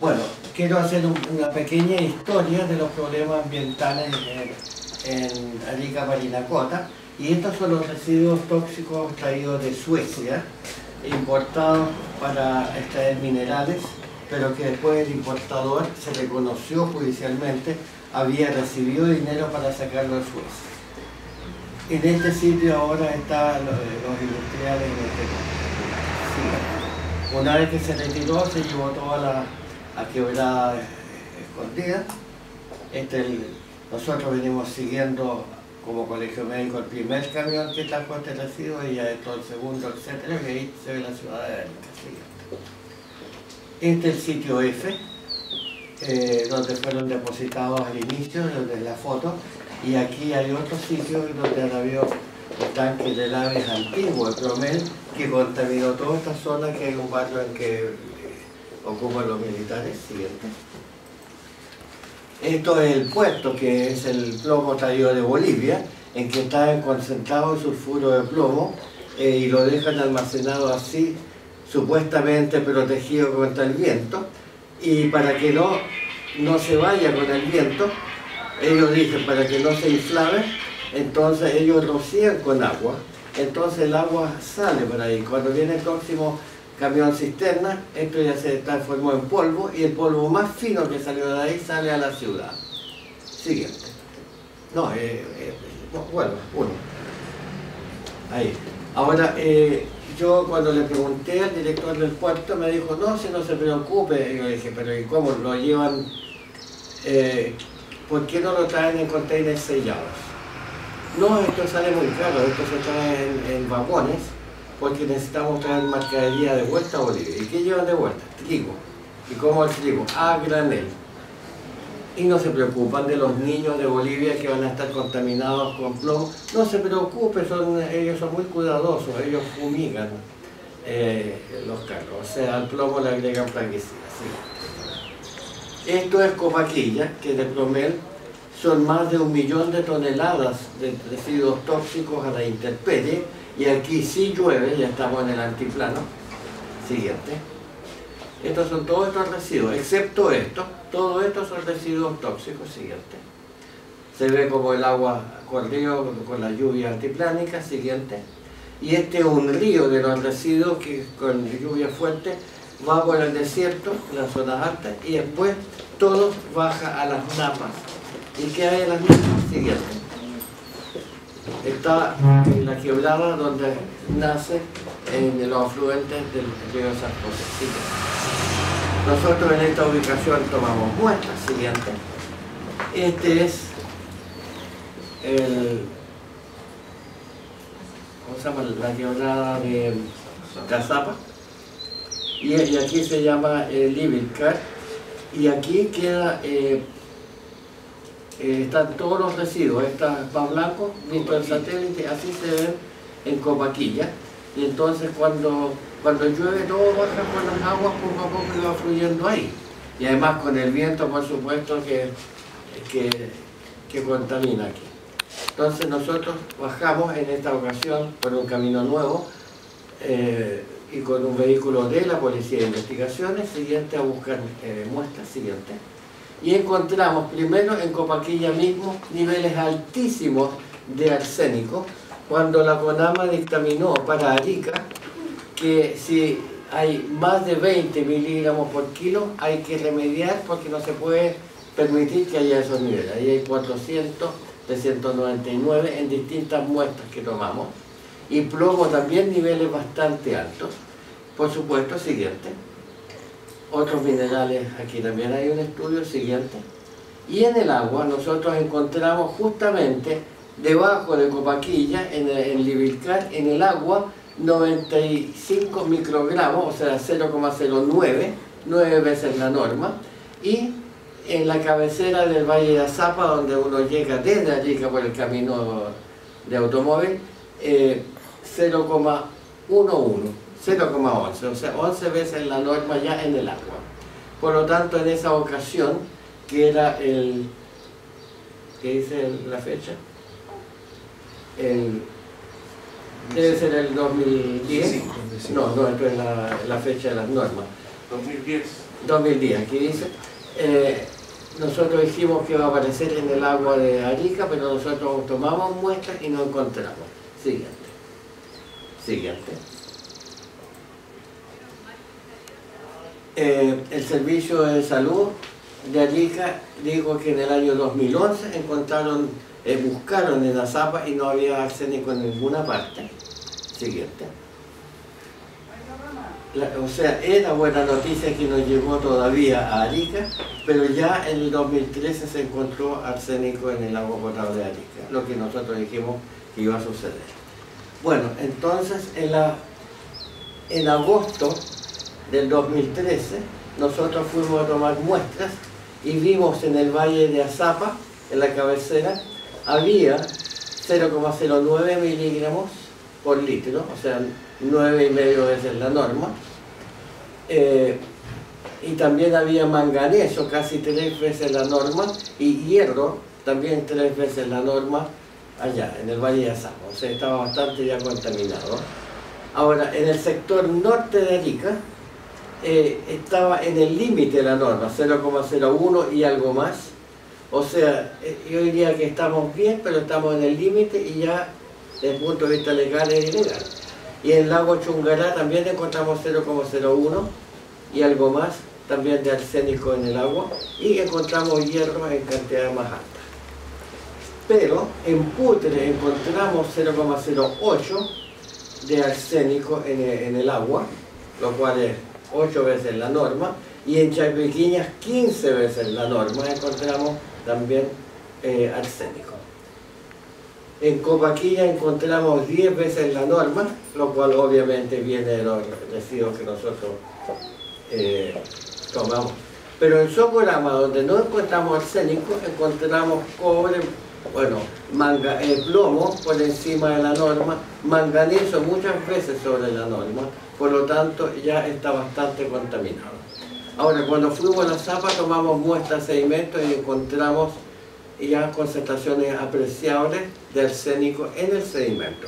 Bueno, quiero hacer una pequeña historia de los problemas ambientales en Arica, Parinacota, y estos son los residuos tóxicos traídos de Suecia, importados para extraer minerales, pero que después el importador se reconoció judicialmente, había recibido dinero para sacarlo de Suecia. En este sitio ahora están los industriales en este sí. Una vez que se retiró, se llevó toda la quebrada escondida. Nosotros venimos siguiendo como colegio médico el primer camión que trajo este residuo y ya esto el segundo, etcétera, y ahí se ve la ciudad de Arica. Este es el sitio F, donde fueron depositados al inicio, donde la foto, y aquí hay otro sitio donde han habido tanques de naves antiguos, de Promel, que contaminó toda esta zona, que es un barrio en que ocupan los militares. Siguiente. Esto es el puerto, que es el plomo traído de Bolivia, en que está concentrado el sulfuro de plomo, y lo dejan almacenado así, supuestamente protegido contra el viento, y para que no se vaya con el viento, ellos dicen, para que no se inflame, entonces ellos rocían con agua, entonces el agua sale por ahí. Cuando viene el próximo camión cisterna, esto ya se transformó en polvo, y el polvo más fino que salió de ahí sale a la ciudad. Siguiente. Bueno, uno. Ahí. Ahora, yo cuando le pregunté al director del puerto, me dijo, no, si no se preocupe. Y yo le dije, pero ¿y cómo lo llevan? ¿Por qué no lo traen en containers sellados? No, esto sale muy caro, esto se trae en vagones, porque necesitamos traer mercadería de vuelta a Bolivia. ¿Y qué llevan de vuelta? Trigo. ¿Y cómo el trigo? A granel. Y no se preocupan de los niños de Bolivia que van a estar contaminados con plomo. No se preocupe, ellos son muy cuidadosos, ellos fumigan los carros. O sea, al plomo le agregan plaguicidas. ¿Sí? Esto es Copaquilla, que de Promel son más de 1 millón de toneladas de residuos tóxicos a la intemperie, y aquí sí llueve, ya estamos en el altiplano. Siguiente. Estos son todos estos residuos, excepto esto, todos estos son residuos tóxicos. Siguiente. Se ve como el agua corrió con la lluvia altiplánica. Siguiente. Y este es un río de los residuos que con lluvia fuerte va por el desierto, las zonas altas, y después todo baja a las napas. ¿Y qué hay en las napas? Siguiente. Está en la quebrada donde nace en los afluentes del río San José. Siguiente. Nosotros en esta ubicación tomamos muestras. Siguiente. Este es ¿cómo se llama? La quebrada de Cazapa, y aquí se llama Libilcar, y aquí queda están todos los residuos. Está más blanco, visto el satélite, así se ven en Copaquilla, y entonces cuando llueve todo baja con las aguas, poco a poco y va fluyendo ahí, y además con el viento, por supuesto, que contamina aquí. Entonces nosotros bajamos en esta ocasión por un camino nuevo, y con un vehículo de la Policía de Investigaciones, siguiente, a buscar muestras. Siguiente. Y encontramos primero en Copaquilla mismo niveles altísimos de arsénico, cuando la CONAMA dictaminó para Arica que si hay más de 20 miligramos por kilo hay que remediar, porque no se puede permitir que haya esos niveles. Ahí hay 400 de 199 en distintas muestras que tomamos, y plomo también niveles bastante altos, por supuesto. Siguiente. Otros minerales, aquí también hay un estudio. Siguiente. Y en el agua nosotros encontramos justamente debajo de Copaquilla, en Libilcar, en el agua 95 microgramos, o sea 0,09, 9 veces la norma, y en la cabecera del Valle de Azapa, donde uno llega desde Arica por el camino de automóvil, 0,11, 0,11, o sea 11 veces la norma ya en el agua. Por lo tanto, en esa ocasión, que era ¿qué dice la fecha? Debe ser el 2010. No, esto es la fecha de las normas. 2010. 2010, aquí dice. Nosotros dijimos que iba a aparecer en el agua de Arica, pero nosotros tomamos muestras y no encontramos. Siguiente. Siguiente. El Servicio de Salud de Arica dijo que en el año 2011 buscaron en Azapa y no había arsénico en ninguna parte. Siguiente. O sea, era buena noticia que nos llegó todavía a Arica, pero ya en el 2013 se encontró arsénico en el agua potable de Arica, lo que nosotros dijimos que iba a suceder. Bueno, entonces en agosto del 2013 nosotros fuimos a tomar muestras y vimos en el valle de Azapa, en la cabecera, había 0,09 miligramos por litro, o sea, 9,5 veces la norma, y también había manganeso, casi 3 veces la norma, y hierro, también 3 veces la norma, allá, en el Valle de Azapa, o sea, estaba bastante ya contaminado. Ahora, en el sector norte de Arica, estaba en el límite de la norma, 0,01 y algo más, o sea, yo diría que estamos bien, pero estamos en el límite y ya, desde el punto de vista legal, es ilegal. Y en el lago Chungará también encontramos 0,01 y algo más, también de arsénico en el agua, y encontramos hierro en cantidades más altas. Pero en Putre encontramos 0,08 de arsénico en el agua, lo cual es 8 veces la norma, y en Chaypequiñas 15 veces la norma encontramos también arsénico. En Copaquilla encontramos 10 veces la norma, lo cual obviamente viene de los residuos que nosotros tomamos. Pero en Socorama, donde no encontramos arsénico, encontramos cobre, bueno, plomo por encima de la norma, manganeso muchas veces sobre la norma, por lo tanto ya está bastante contaminado. Ahora, cuando fuimos a la Zapa tomamos muestras de sedimentos y encontramos ya concentraciones apreciables de arsénico en el sedimento.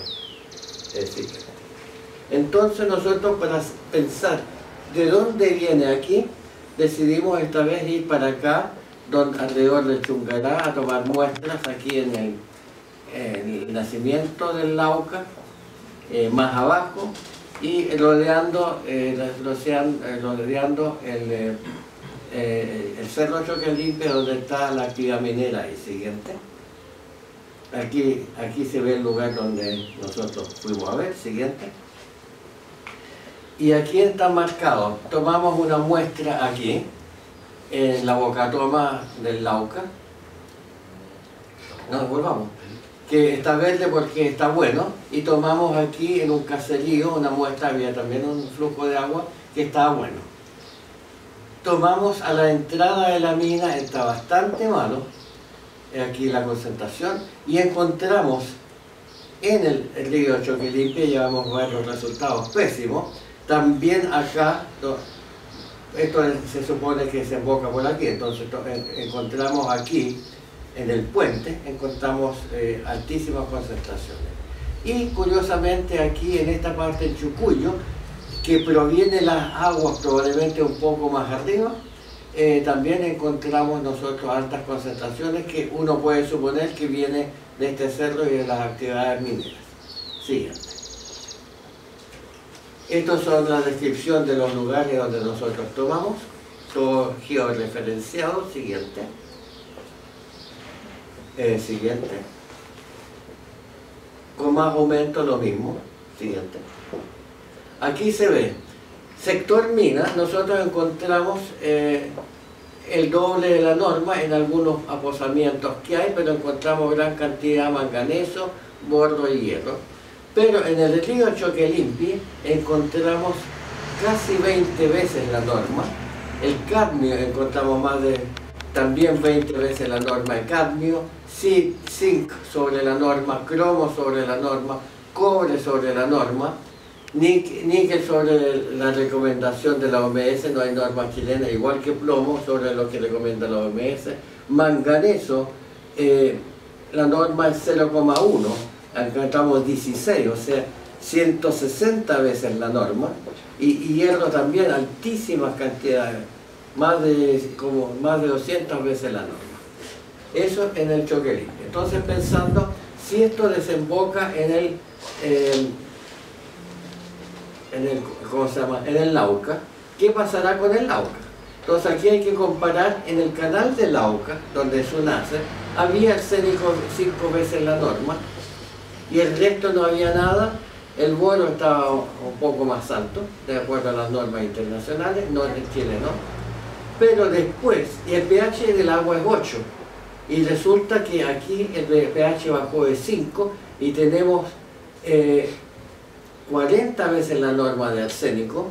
Entonces nosotros, para pensar de dónde viene aquí, decidimos esta vez ir para acá, alrededor del Chungará, a tomar muestras aquí en el nacimiento del Lauca, más abajo, y rodeando el Cerro Choquelimpe, donde está la actividad minera. Y siguiente. Aquí se ve el lugar donde nosotros fuimos a ver. Siguiente. Y aquí está marcado. Tomamos una muestra aquí, en la bocatoma del Lauca. No, volvamos. Que está verde porque está bueno. Y tomamos aquí en un caserío una muestra, había también un flujo de agua que estaba bueno. Tomamos a la entrada de la mina, está bastante malo, aquí la concentración, y encontramos en el río Choquelimpe, llevamos varios resultados pésimos, también acá, esto se supone que se emboca por aquí, entonces encontramos aquí, en el puente, encontramos altísimas concentraciones. Y curiosamente aquí en esta parte del Chucuyo, que proviene las aguas probablemente un poco más arriba, también encontramos nosotros altas concentraciones que uno puede suponer que viene de este cerro y de las actividades mineras. Siguiente. Estos son la descripción de los lugares donde nosotros tomamos, todo georreferenciado. Siguiente. Siguiente. Con más aumento lo mismo. Siguiente. Aquí se ve, sector mina, nosotros encontramos el doble de la norma en algunos aposamientos que hay, pero encontramos gran cantidad de manganeso, bordo y hierro. Pero en el río Choquelimpe encontramos casi 20 veces la norma. El cadmio encontramos también 20 veces la norma de cadmio, zinc sobre la norma, cromo sobre la norma, cobre sobre la norma, níquel sobre la recomendación de la OMS, no hay norma chilena, igual que plomo sobre lo que recomienda la OMS, manganeso, la norma es 0,1, encontramos 16, o sea, 160 veces la norma, y hierro también altísimas cantidades, más de 200 veces la norma. Eso en el choque limpio. Entonces, pensando, si esto desemboca en el Lauca, ¿qué pasará con el Lauca? Entonces aquí hay que comparar. En el canal del Lauca, donde eso nace, había arsénico 5 veces la norma, y el resto no había nada. El boro estaba un poco más alto, de acuerdo a las normas internacionales, no en Chile no. Pero después, y el pH del agua es 8, y resulta que aquí el pH bajó de 5 y tenemos 40 veces la norma de arsénico,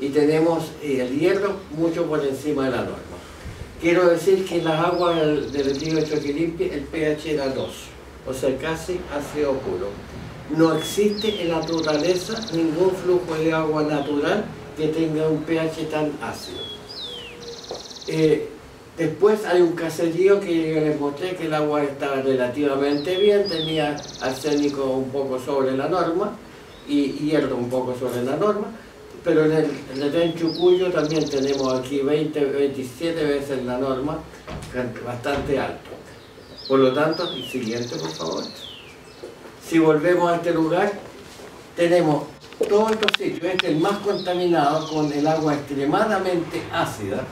y tenemos el hierro mucho por encima de la norma. Quiero decir que en las aguas del río Choquilimpio el pH era 2, o sea, casi ácido puro. No existe en la naturaleza ningún flujo de agua natural que tenga un pH tan ácido. Después hay un caserío que yo les mostré que el agua estaba relativamente bien, tenía arsénico un poco sobre la norma y hierro un poco sobre la norma, pero en el retén Chucuyo también tenemos aquí 27 veces la norma, bastante alto. Por lo tanto, el siguiente por favor. Si volvemos a este lugar, tenemos todos estos sitios. Este es el más contaminado, con el agua extremadamente ácida,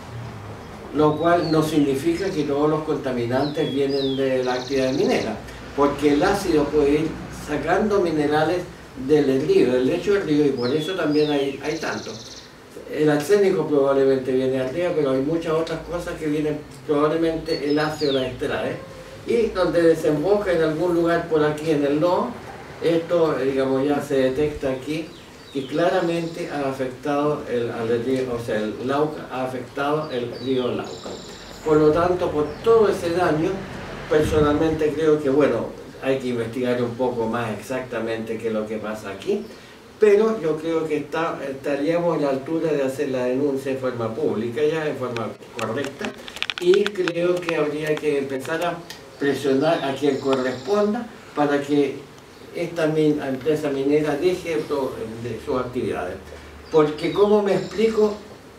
lo cual no significa que todos los contaminantes vienen de la actividad minera, porque el ácido puede ir sacando minerales del río, del lecho del río, y por eso también hay tanto. El arsénico probablemente viene arriba, pero hay muchas otras cosas que vienen, probablemente el ácido la extrae, y donde desemboca en algún lugar por aquí en el lodo, esto digamos ya se detecta aquí, que claramente ha afectado el Lauca ha afectado el río Lauca. Por lo tanto, por todo ese daño, personalmente creo que, bueno, hay que investigar un poco más exactamente qué es lo que pasa aquí, pero yo creo que estaríamos a la altura de hacer la denuncia en forma pública, ya en forma correcta, y creo que habría que empezar a presionar a quien corresponda para que esta empresa minera deje de sus actividades. Porque ¿cómo me explico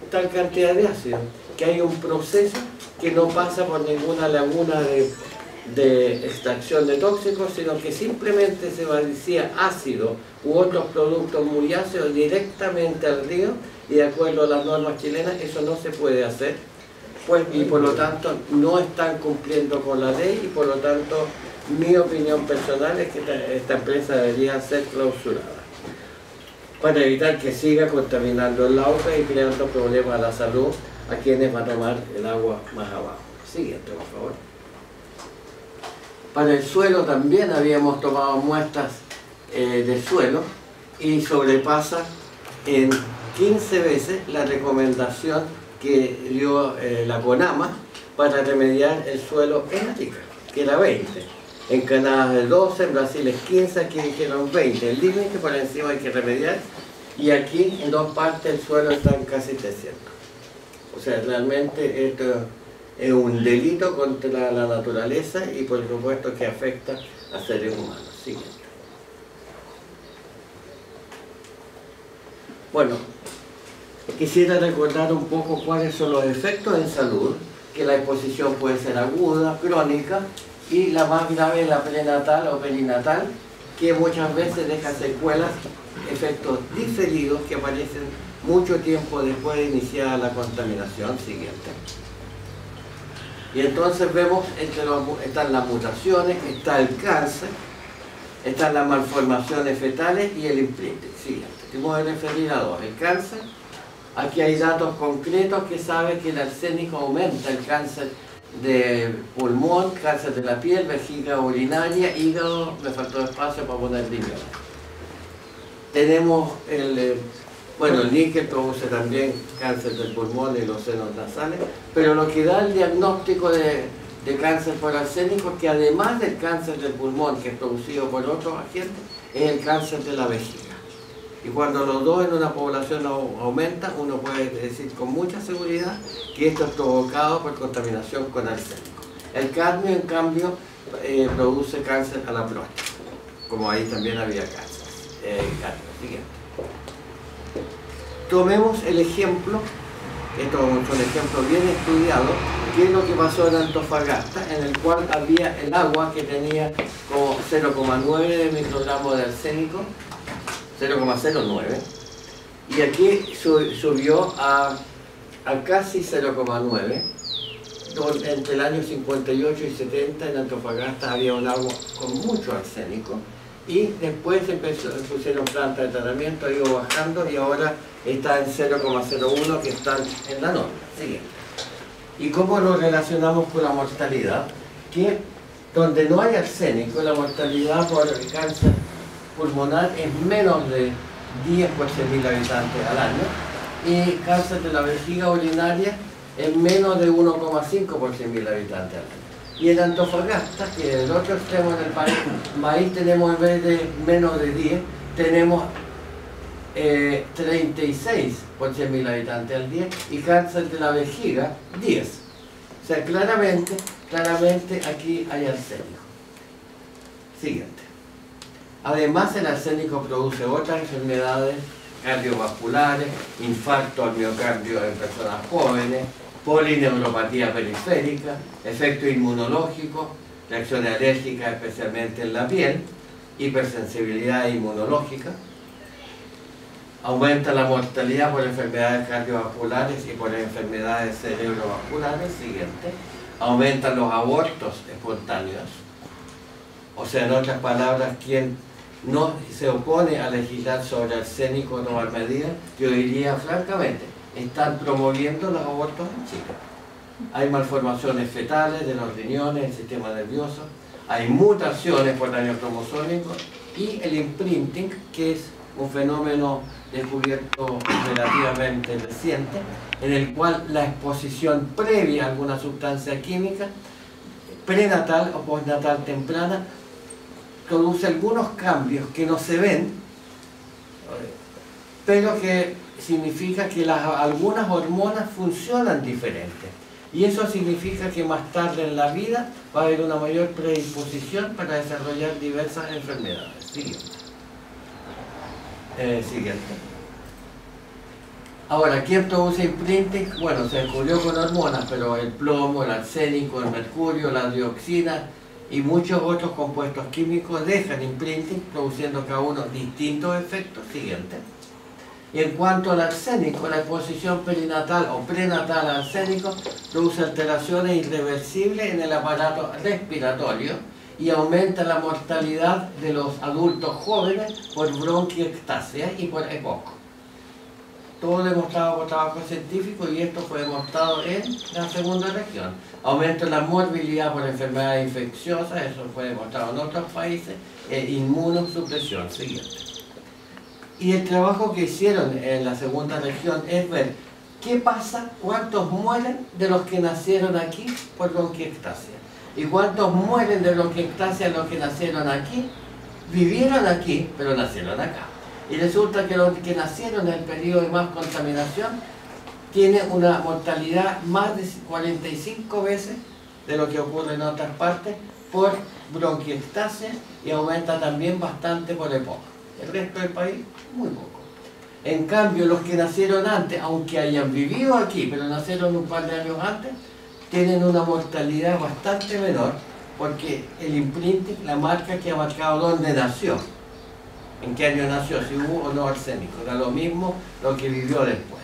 tal cantidad de ácido? Que hay un proceso que no pasa por ninguna laguna de extracción de tóxicos, sino que simplemente se vacía ácido u otros productos muy ácidos directamente al río, y de acuerdo a las normas chilenas eso no se puede hacer, pues, y por lo tanto no están cumpliendo con la ley, y por lo tanto mi opinión personal es que esta empresa debería ser clausurada para evitar que siga contaminando el Lauca y creando problemas a la salud a quienes van a tomar el agua más abajo. Siguiente, por favor. Para el suelo también habíamos tomado muestras de suelo, y sobrepasa en 15 veces la recomendación que dio la CONAMA para remediar el suelo en Arica, que era 20. En Canadá es 12, en Brasil es 15, aquí dijeron 20. El límite por encima hay que remediar, y aquí en 2 partes el suelo está en casi 300. O sea, realmente esto es un delito contra la naturaleza, y por supuesto que afecta a seres humanos. Siguiente. Bueno, quisiera recordar un poco cuáles son los efectos en salud, que la exposición puede ser aguda, crónica, y la más grave es la prenatal o perinatal, que muchas veces deja secuelas, efectos diferidos que aparecen mucho tiempo después de iniciar la contaminación. Siguiente. Y entonces vemos, están las mutaciones, está el cáncer, están las malformaciones fetales y el imprinting. Siguiente. Te voy a referir a 2. El cáncer, aquí hay datos concretos que saben que el arsénico aumenta el cáncer de pulmón, cáncer de la piel, vejiga urinaria, hígado, me faltó espacio para poner riñón. Tenemos el níquel produce también cáncer del pulmón y los senos nasales, pero lo que da el diagnóstico de cáncer por arsénico es que además del cáncer del pulmón, que es producido por otros agentes, es el cáncer de la vejiga. Y cuando los dos en una población aumentan, uno puede decir con mucha seguridad que esto es provocado por contaminación con arsénico. El cadmio, en cambio, produce cáncer a la próstata, como ahí también había cáncer. cardio. Siguiente. Tomemos el ejemplo, esto es un ejemplo bien estudiado, que es lo que pasó en Antofagasta, en el cual había el agua que tenía como 0,9 de microgramos de arsénico, 0,09, y aquí subió a casi 0,9. Entre el año 58 y 70 en Antofagasta había un agua con mucho arsénico, y después pusieron plantas de tratamiento, ha ido bajando y ahora está en 0,01, que están en la norma. Siguiente. ¿Y cómo lo relacionamos con la mortalidad? Que donde no hay arsénico, la mortalidad por cáncer pulmonar es menos de 10 por 100.000 habitantes al año, y cáncer de la vejiga urinaria es menos de 1,5 por 100.000 habitantes al año. Y en Antofagasta, que en el otro extremo del país tenemos, en vez de menos de 10, tenemos 36 por 100.000 habitantes al día, y cáncer de la vejiga 10. O sea, claramente aquí hay arsénico. Siguiente. Además, el arsénico produce otras enfermedades cardiovasculares, infarto al miocardio en personas jóvenes, polineuropatía periférica, efecto inmunológico, reacciones alérgicas especialmente en la piel, hipersensibilidad inmunológica, aumenta la mortalidad por enfermedades cardiovasculares y por enfermedades cerebrovasculares. Siguiente. Aumentan los abortos espontáneos. O sea, en otras palabras, quien no se opone a legislar sobre arsénico no al medida, yo diría francamente, están promoviendo los abortos en Chile. Hay malformaciones fetales de los riñones, el sistema nervioso, hay mutaciones por daño cromosómico, y el imprinting, que es un fenómeno descubierto relativamente reciente, en el cual la exposición previa a alguna sustancia química, prenatal o postnatal temprana, produce algunos cambios que no se ven, pero que significa que algunas hormonas funcionan diferentes. Y eso significa que más tarde en la vida va a haber una mayor predisposición para desarrollar diversas enfermedades. Siguiente. Ahora, ¿quién produce imprinting? Bueno, se descubrió con hormonas, pero el plomo, el arsénico, el mercurio, la dioxina y muchos otros compuestos químicos dejan imprinting, produciendo cada uno distintos efectos. Siguiente. Y en cuanto al arsénico, la exposición perinatal o prenatal al arsénico produce alteraciones irreversibles en el aparato respiratorio y aumenta la mortalidad de los adultos jóvenes por bronquiectasia y por EPOC. Todo demostrado por trabajo científico, y esto fue demostrado en la segunda región. Aumenta la morbilidad por enfermedades infecciosas, eso fue demostrado en otros países, e inmunosupresión. Siguiente. Y el trabajo que hicieron en la segunda región es ver qué pasa, cuántos mueren de los que nacieron aquí por bronquiectasia, y cuántos mueren de bronquiectasia los que nacieron aquí, vivieron aquí, pero nacieron acá. Y resulta que los que nacieron en el periodo de más contaminación tienen una mortalidad más de 45 veces de lo que ocurre en otras partes por bronquiectasia, y aumenta también bastante por EPOC. El resto del país, muy poco. En cambio, los que nacieron antes, aunque hayan vivido aquí, pero nacieron un par de años antes, tienen una mortalidad bastante menor, porque el imprinting, la marca que ha marcado dónde nació, en qué año nació, si hubo o no arsénico, da lo mismo lo que vivió después.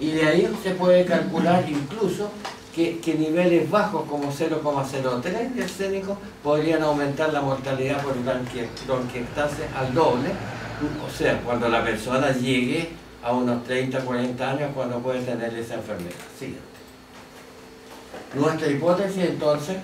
Y de ahí se puede calcular incluso que niveles bajos como 0,03 de arsénico podrían aumentar la mortalidad por bronquiectasia al doble, o sea, cuando la persona llegue a unos 30, 40 años, cuando puede tener esa enfermedad. Siguiente. Nuestra hipótesis entonces,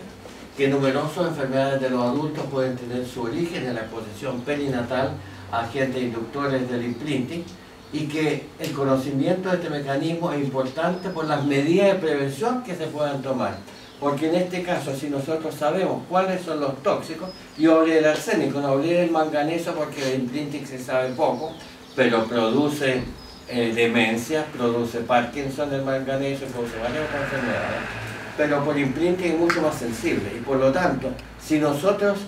que numerosas enfermedades de los adultos pueden tener su origen en la exposición perinatal a agentes inductores del imprinting, y que el conocimiento de este mecanismo es importante por las medidas de prevención que se puedan tomar. Porque en este caso, si nosotros sabemos cuáles son los tóxicos, yo hablé del arsénico, no hablé del manganeso porque el imprinting se sabe poco, pero produce demencia, produce Parkinson el manganeso, produce varias otras enfermedades, pero por imprinting es mucho más sensible, y por lo tanto, si nosotros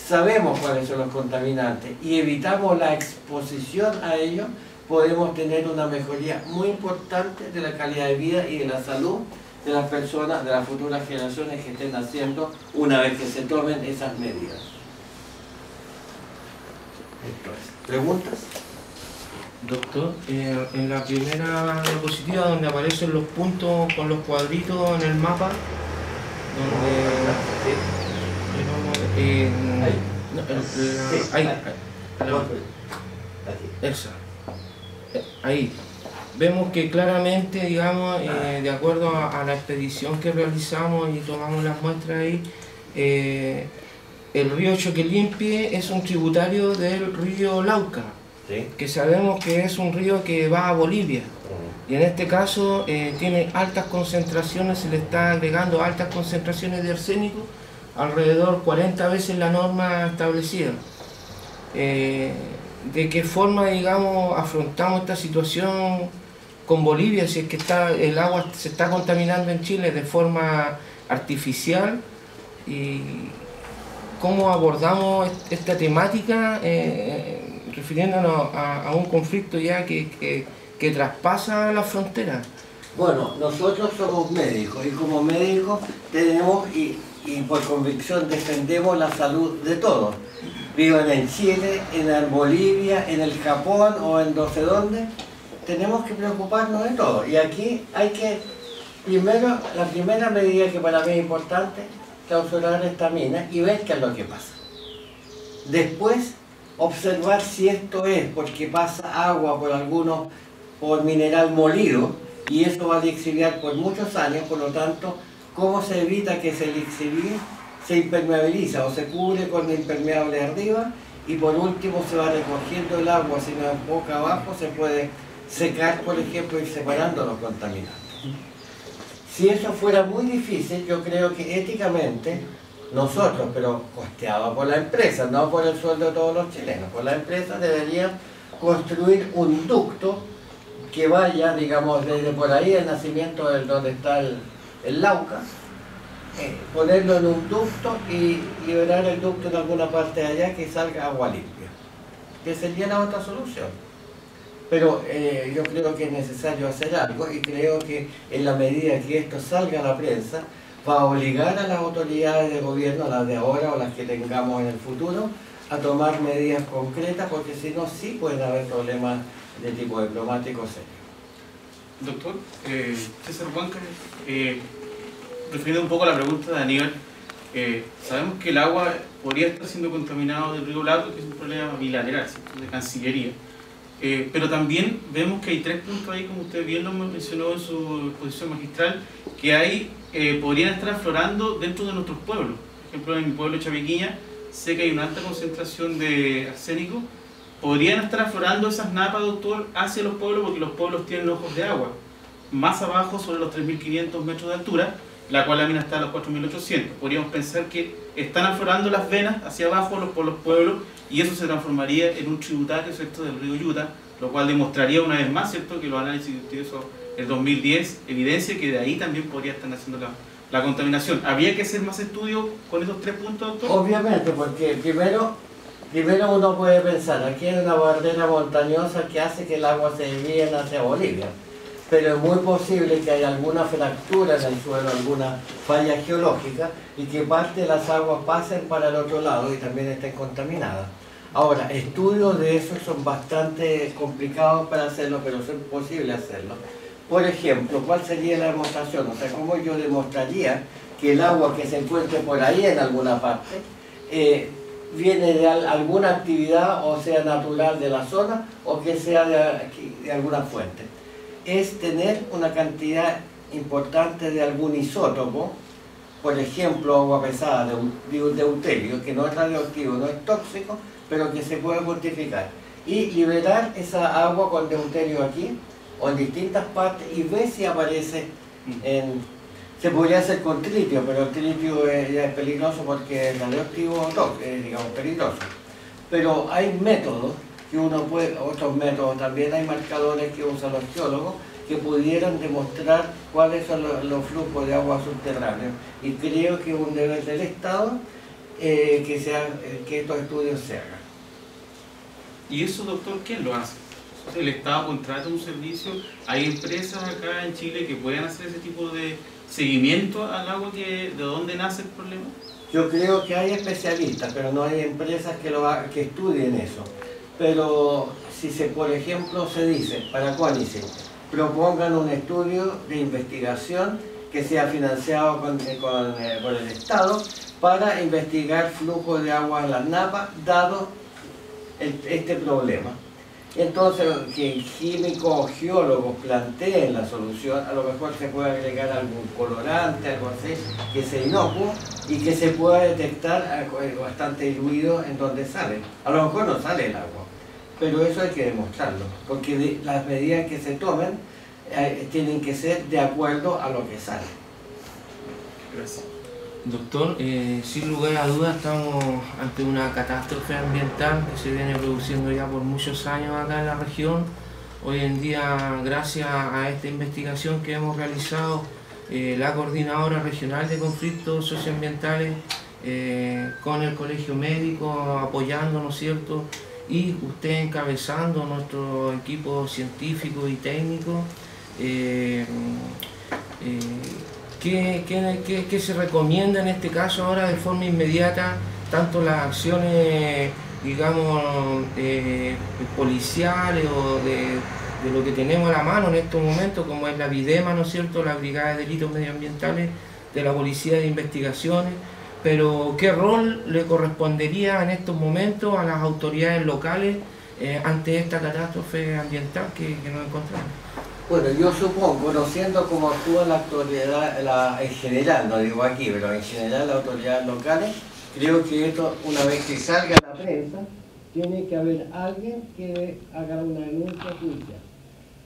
sabemos cuáles son los contaminantes y evitamos la exposición a ellos, podemos tener una mejoría muy importante de la calidad de vida y de la salud de las personas, de las futuras generaciones que estén haciendo una vez que se tomen esas medidas. Esto es. ¿Preguntas? Doctor, en la primera diapositiva donde aparecen los puntos con los cuadritos en el mapa, ahí vemos que claramente, digamos, de acuerdo a la expedición que realizamos y tomamos las muestras ahí, el río Choquelimpe es un tributario del río Lauca, ¿sí?, que sabemos que es un río que va a Bolivia, y en este caso tiene altas concentraciones, se le está agregando altas concentraciones de arsénico, alrededor 40 veces la norma establecida. ¿De qué forma, digamos, afrontamos esta situación con Bolivia, si es que el agua se está contaminando en Chile de forma artificial? ¿Y cómo abordamos esta temática, refiriéndonos a un conflicto ya que traspasa la frontera? Bueno, nosotros somos médicos y como médicos tenemos y por convicción defendemos la salud de todos. Vivan en Chile, en Bolivia, en el Japón o en no sé dónde, tenemos que preocuparnos de todo. Y aquí hay que, primero, la primera medida que para mí es importante, clausurar esta mina y ver qué es lo que pasa. Después, observar si esto es porque pasa agua por mineral molido, y eso va a lixiviar por muchos años, por lo tanto, ¿cómo se evita que se lixivíe? Se impermeabiliza o se cubre con impermeable arriba, y por último se va recogiendo el agua, si no es boca abajo, se puede secar, por ejemplo, y separando los contaminantes. Si eso fuera muy difícil, yo creo que éticamente nosotros, pero costeado por la empresa, no por el sueldo de todos los chilenos, por la empresa deberían construir un ducto que vaya, digamos, desde por ahí el nacimiento del donde está el Lauca, ponerlo en un ducto y liberar el ducto en alguna parte de allá que salga agua limpia, que sería la otra solución. Pero yo creo que es necesario hacer algo, y creo que en la medida que esto salga a la prensa va a obligar a las autoridades de gobierno, las de ahora o las que tengamos en el futuro, a tomar medidas concretas, porque si no, sí pueden haber problemas de tipo diplomático serio. Doctor, César Huanca, refiriendo un poco a la pregunta de Aníbal, sabemos que el agua podría estar siendo contaminado del río Lauca, que es un problema bilateral, ¿cierto?, de Cancillería, pero también vemos que hay 3 puntos ahí, como usted bien lo mencionó en su exposición magistral, que podrían estar aflorando dentro de nuestros pueblos. Por ejemplo, en mi pueblo Chapequiña sé que hay una alta concentración de arsénico. ¿Podrían estar aflorando esas napas, doctor, hacia los pueblos? Porque los pueblos tienen ojos de agua más abajo, sobre los 3.500 metros de altura, la cual la mina está a los 4.800. Podríamos pensar que están aflorando las venas hacia abajo por los pueblos, y eso se transformaría en un tributario, ¿cierto?, del río Yuta, lo cual demostraría una vez más, ¿cierto?, que los análisis que usted hizo el 2010 evidencia que de ahí también podría estar haciendo la contaminación. ¿Habría que hacer más estudios con esos 3 puntos, doctor? Obviamente, porque primero uno puede pensar, aquí hay una barrera montañosa que hace que el agua se desvíe hacia Bolivia, pero es muy posible que haya alguna fractura en el suelo, alguna falla geológica, y que parte de las aguas pasen para el otro lado y también estén contaminadas. Ahora, estudios de eso son bastante complicados para hacerlo, pero son posibles hacerlo. Por ejemplo, ¿cuál sería la demostración? O sea, ¿cómo yo demostraría que el agua que se encuentre por ahí en alguna parte viene de alguna actividad, o sea natural de la zona, o que sea de alguna fuente? Es tener una cantidad importante de algún isótopo, por ejemplo agua pesada de deuterio, que no es radioactivo, no es tóxico, pero que se puede cuantificar, y liberar esa agua con deuterio aquí o en distintas partes, y ver si aparece se podría hacer con tritio, pero el tritio ya es peligroso porque es radioactivo, digamos, peligroso. Pero hay métodos que uno puede, otros métodos también, hay marcadores que usan los geólogos que pudieran demostrar cuáles son los flujos de agua subterráneos, y creo que es un deber del Estado que estos estudios se hagan. ¿Y eso, doctor, quién lo hace? ¿El Estado contrata un servicio? ¿Hay empresas acá en Chile que puedan hacer ese tipo de seguimiento al agua de dónde nace el problema? Yo creo que hay especialistas, pero no hay empresas que estudien eso. Pero si por ejemplo se dice, para CONICET, propongan un estudio de investigación que sea financiado por el Estado para investigar flujo de agua en las napas, dado este problema. Entonces, que químicos o geólogos planteen la solución, a lo mejor se puede agregar algún colorante, algo así, que sea inocuo y que se pueda detectar bastante diluido en donde sale. A lo mejor no sale el agua, pero eso hay que demostrarlo, porque las medidas que se tomen tienen que ser de acuerdo a lo que sale. Gracias. Doctor, sin lugar a dudas estamos ante una catástrofe ambiental que se viene produciendo ya por muchos años acá en la región. Hoy en día, gracias a esta investigación que hemos realizado, la Coordinadora Regional de Conflictos Socioambientales, con el Colegio Médico apoyando, ¿no es cierto?, y usted encabezando nuestro equipo científico y técnico, ¿qué se recomienda en este caso ahora de forma inmediata, tanto las acciones, digamos, policiales o de lo que tenemos a la mano en estos momentos, como es la VIDEMA, ¿no es cierto?, la Brigada de Delitos Medioambientales de la Policía de Investigaciones, pero qué rol le correspondería en estos momentos a las autoridades locales ante esta catástrofe ambiental que nos encontramos? Bueno, yo supongo, conociendo cómo actúa la autoridad, en general, no digo aquí, pero en general las autoridades locales, creo que esto, una vez que salga a la prensa, tiene que haber alguien que haga una denuncia judicial.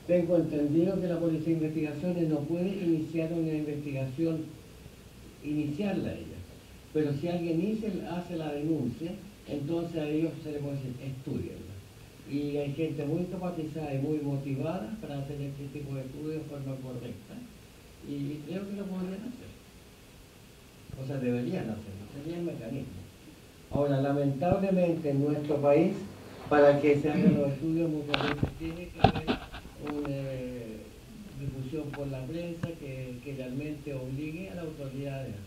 Tengo entendido que la Policía de Investigaciones no puede iniciar una investigación, iniciarla ella, pero si alguien hace la denuncia, entonces a ellos se les puede decir, estudienla. Y hay gente muy capacizada y muy motivada para hacer este tipo de estudios de forma correcta, y creo que lo podrían hacer. O sea, deberían hacerlo, sería el mecanismo. Ahora, lamentablemente en nuestro país, para que se hagan los estudios muchas veces tiene que haber una difusión por la prensa que realmente obligue a la autoridad a hacerlo.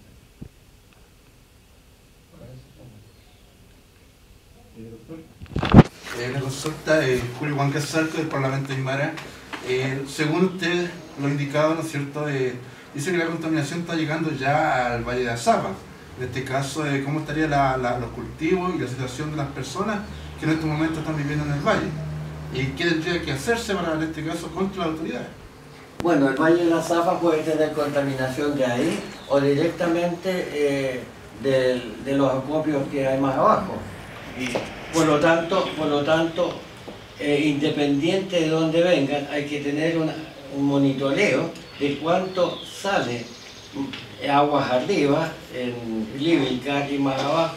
La consulta de Julio Juan Casarco del Parlamento de Aymara. Según usted lo indicado, ¿no es cierto?, dice que la contaminación está llegando ya al Valle de Azapa. En este caso, ¿cómo estarían los cultivos y la situación de las personas que en estos momentos están viviendo en el valle? ¿Y qué tendría que hacerse para, en este caso, contra las autoridades? Bueno, el Valle de la Zapa puede tener contaminación de ahí o directamente de los acopios que hay más abajo. Y por lo tanto, independiente de dónde vengan, hay que tener un monitoreo de cuánto sale aguas arriba, en Libilcar y más abajo.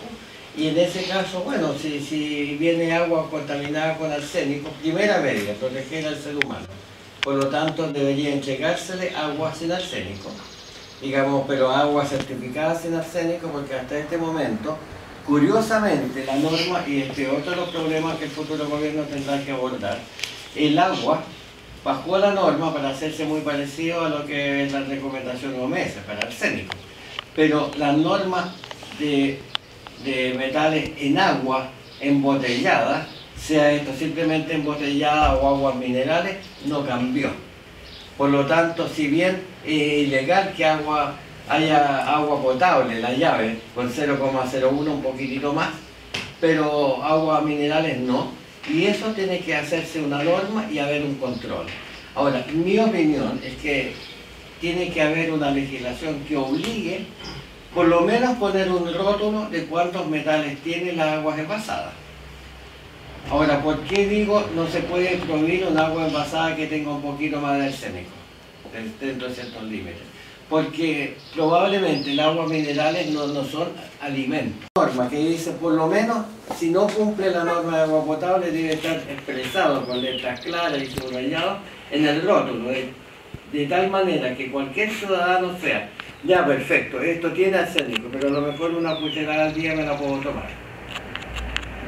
Y en ese caso, bueno, si viene agua contaminada con arsénico, primera medida, proteger al ser humano. Por lo tanto, debería entregársele agua sin arsénico, digamos, pero agua certificada sin arsénico, porque hasta este momento, curiosamente, la norma, y otro de los problemas que el futuro gobierno tendrá que abordar, el agua bajó la norma para hacerse muy parecido a lo que es la recomendación OMS para arsénico, pero la norma de metales en agua embotellada, sea esto simplemente embotellada o aguas minerales, no cambió. Por lo tanto, si bien es ilegal que haya agua potable, la llave, con 0,01, un poquitito más, pero aguas minerales no, y eso tiene que hacerse una norma y haber un control. Ahora, mi opinión es que tiene que haber una legislación que obligue por lo menos poner un rótulo de cuántos metales tiene las aguas envasadas. Ahora, ¿por qué digo no se puede prohibir un agua envasada que tenga un poquito más de arsénico dentro de ciertos límites? Porque probablemente las aguas minerales no son alimentos. Norma que dice, por lo menos, si no cumple la norma de agua potable, debe estar expresado con letras claras y subrayado en el rótulo de tal manera que cualquier ciudadano sea, ya perfecto, esto tiene arsénico, pero a lo mejor una cucharada al día me la puedo tomar.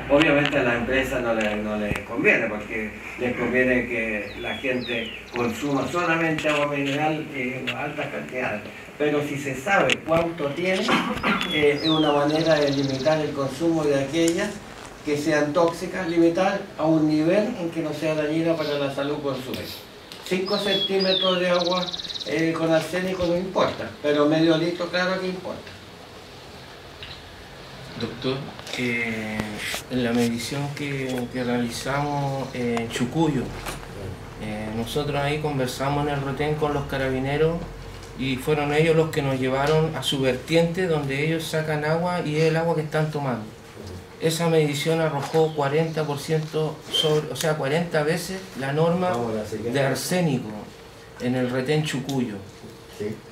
Obviamente a la empresa no les conviene, porque les conviene que la gente consuma solamente agua mineral en altas cantidades. Pero si se sabe cuánto tiene, es una manera de limitar el consumo de aquellas que sean tóxicas, limitar a un nivel en que no sea dañina para la salud consumir. 5 centímetros de agua con arsénico no importa, pero medio litro claro que importa. Doctor, en la medición que realizamos en Chucuyo, nosotros ahí conversamos en el retén con los carabineros y fueron ellos los que nos llevaron a su vertiente donde ellos sacan agua y es el agua que están tomando. Esa medición arrojó 40% sobre, o sea, 40 veces la norma de arsénico en el retén Chucuyo.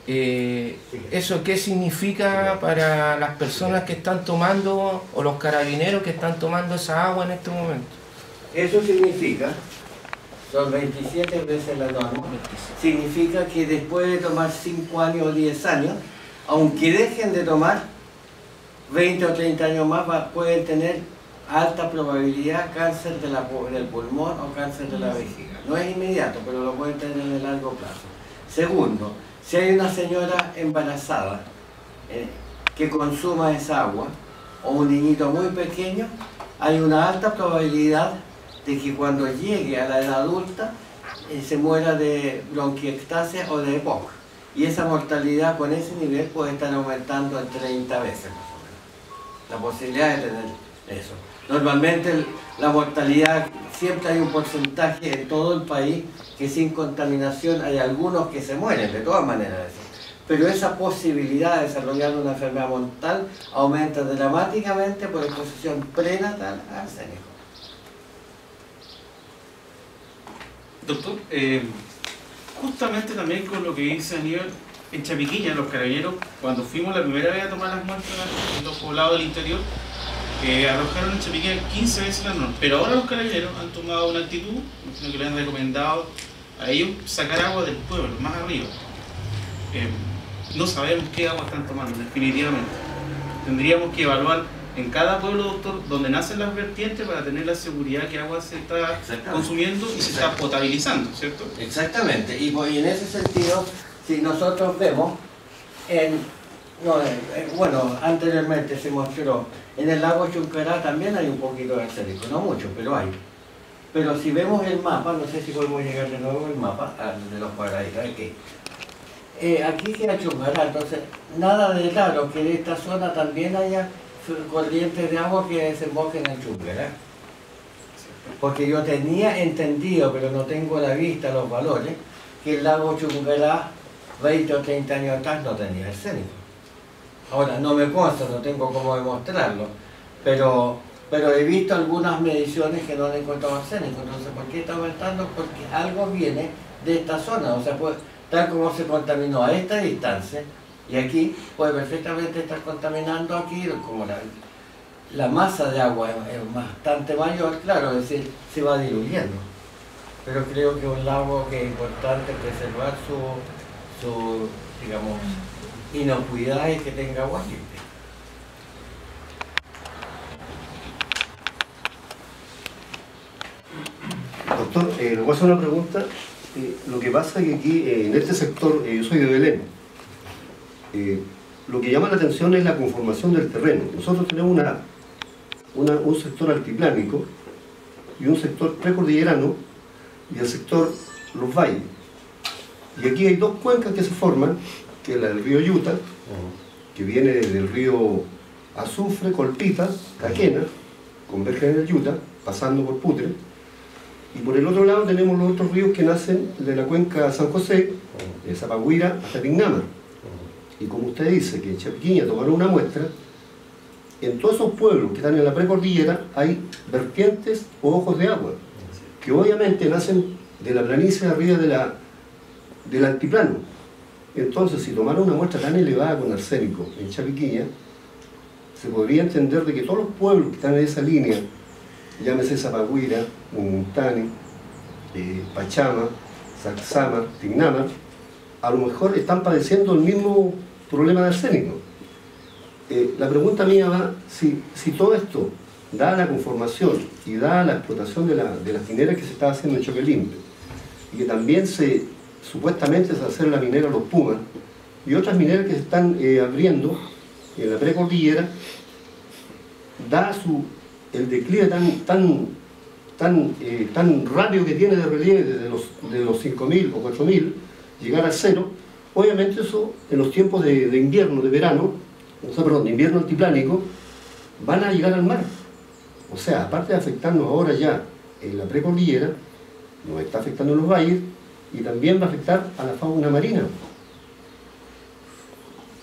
¿Eso qué significa para las personas que están tomando, o los carabineros que están tomando esa agua en este momento? Eso significa, son 27 veces la norma, significa que después de tomar 5 años o 10 años, aunque dejen de tomar, 20 o 30 años más pueden tener alta probabilidad cáncer del pulmón o cáncer de la vejiga. No es inmediato, pero lo pueden tener en el largo plazo. Segundo, si hay una señora embarazada que consuma esa agua, o un niñito muy pequeño, hay una alta probabilidad de que cuando llegue a la edad adulta se muera de bronquiectasia o de EPOC. Y esa mortalidad con ese nivel puede estar aumentando en 30 veces más o menos. La posibilidad de tener eso. Normalmente la mortalidad, siempre hay un porcentaje en todo el país que sin contaminación hay algunos que se mueren, de todas maneras eso. Pero esa posibilidad de desarrollar una enfermedad mortal aumenta dramáticamente por exposición prenatal a arsénico. Doctor, justamente también con lo que dice Aníbal, en Chapiquiña, los carabineros, cuando fuimos la primera vez a tomar las muestras en los poblados del interior, arrojaron en Chapiquiña 15 veces la norma. Pero ahora los carabineros han tomado una actitud, que le han recomendado a ellos sacar agua del pueblo, más arriba. No sabemos qué agua están tomando, definitivamente. Tendríamos que evaluar en cada pueblo, doctor, donde nacen las vertientes para tener la seguridad que agua se está consumiendo y se está potabilizando, ¿cierto? Exactamente, y en ese sentido, si nosotros vemos, bueno, anteriormente se mostró, en el lago Chuncará también hay un poquito de arsénico, no mucho, pero hay. Pero si vemos el mapa, no sé si podemos llegar de nuevo al mapa, de los cuadraditos, aquí queda Chuncará, entonces nada de raro que en esta zona también haya corrientes de agua que desemboquen en Chuncará. Porque yo tenía entendido, pero no tengo a la vista los valores, que el lago Chuncará 20 o 30 años atrás no tenía arsénico. Ahora, no me consta, no tengo cómo demostrarlo, pero he visto algunas mediciones que no han encontrado arsénico. Entonces, ¿por qué está aumentando? Porque algo viene de esta zona, o sea, tal como se contaminó a esta distancia, y aquí puede perfectamente estar contaminando aquí, como la masa de agua es bastante mayor, claro, es decir, se va diluyendo. Pero creo que es un lago que es importante preservar su digamos, inocuidad y que tenga agua limpia. Doctor, le voy a hacer una pregunta. Lo que pasa es que aquí, en este sector, yo soy de Belén, lo que llama la atención es la conformación del terreno. Nosotros tenemos un sector altiplánico y un sector precordillerano y el sector Los Valles. Y aquí hay dos cuencas que se forman, que es la del río Yuta, que viene del río Azufre, Colpita, Caquena, converge en el Yuta, pasando por Putre. Y por el otro lado tenemos los otros ríos que nacen de la cuenca San José, de Zapagüira hasta Pignama. Y como usted dice, que en Chapiquiña tomaron una muestra, en todos esos pueblos que están en la precordillera hay vertientes o ojos de agua, que obviamente nacen de la planicie de arriba del altiplano. Entonces, si tomaron una muestra tan elevada con arsénico en Chapiquiña, se podría entender de que todos los pueblos que están en esa línea, llámese Zapagüira, Muntani, Pachama, Sacsama, Tignama, a lo mejor están padeciendo el mismo problema de arsénico. La pregunta mía va, si todo esto, dada la conformación y dada la explotación de las mineras que se está haciendo en Choque Limpio, y que también supuestamente se va a hacer la minera Los Pumas, y otras mineras que se están abriendo en la precordillera, da el declive tan rápido que tiene de relieve de los 5.000 o 4.000, llegar al cero, obviamente eso en los tiempos de invierno, de verano, de invierno altiplánico, van a llegar al mar. O sea, aparte de afectarnos ahora ya en la precordillera, nos está afectando en los valles y también va a afectar a la fauna marina.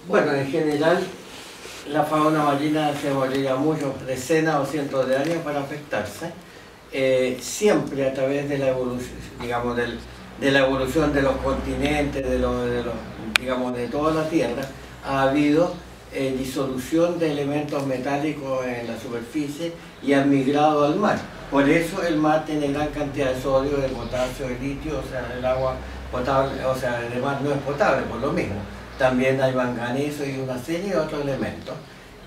Bueno, en general, la fauna marina se demoraría muchos, decenas o cientos de años para afectarse. Siempre a través de la evolución, digamos, de la evolución de los continentes, digamos, de toda la Tierra, ha habido disolución de elementos metálicos en la superficie y han migrado al mar. Por eso el mar tiene gran cantidad de sodio, de potasio, de litio, o sea, el agua potable, o sea, el mar no es potable por lo mismo. También hay manganeso y una serie de otros elementos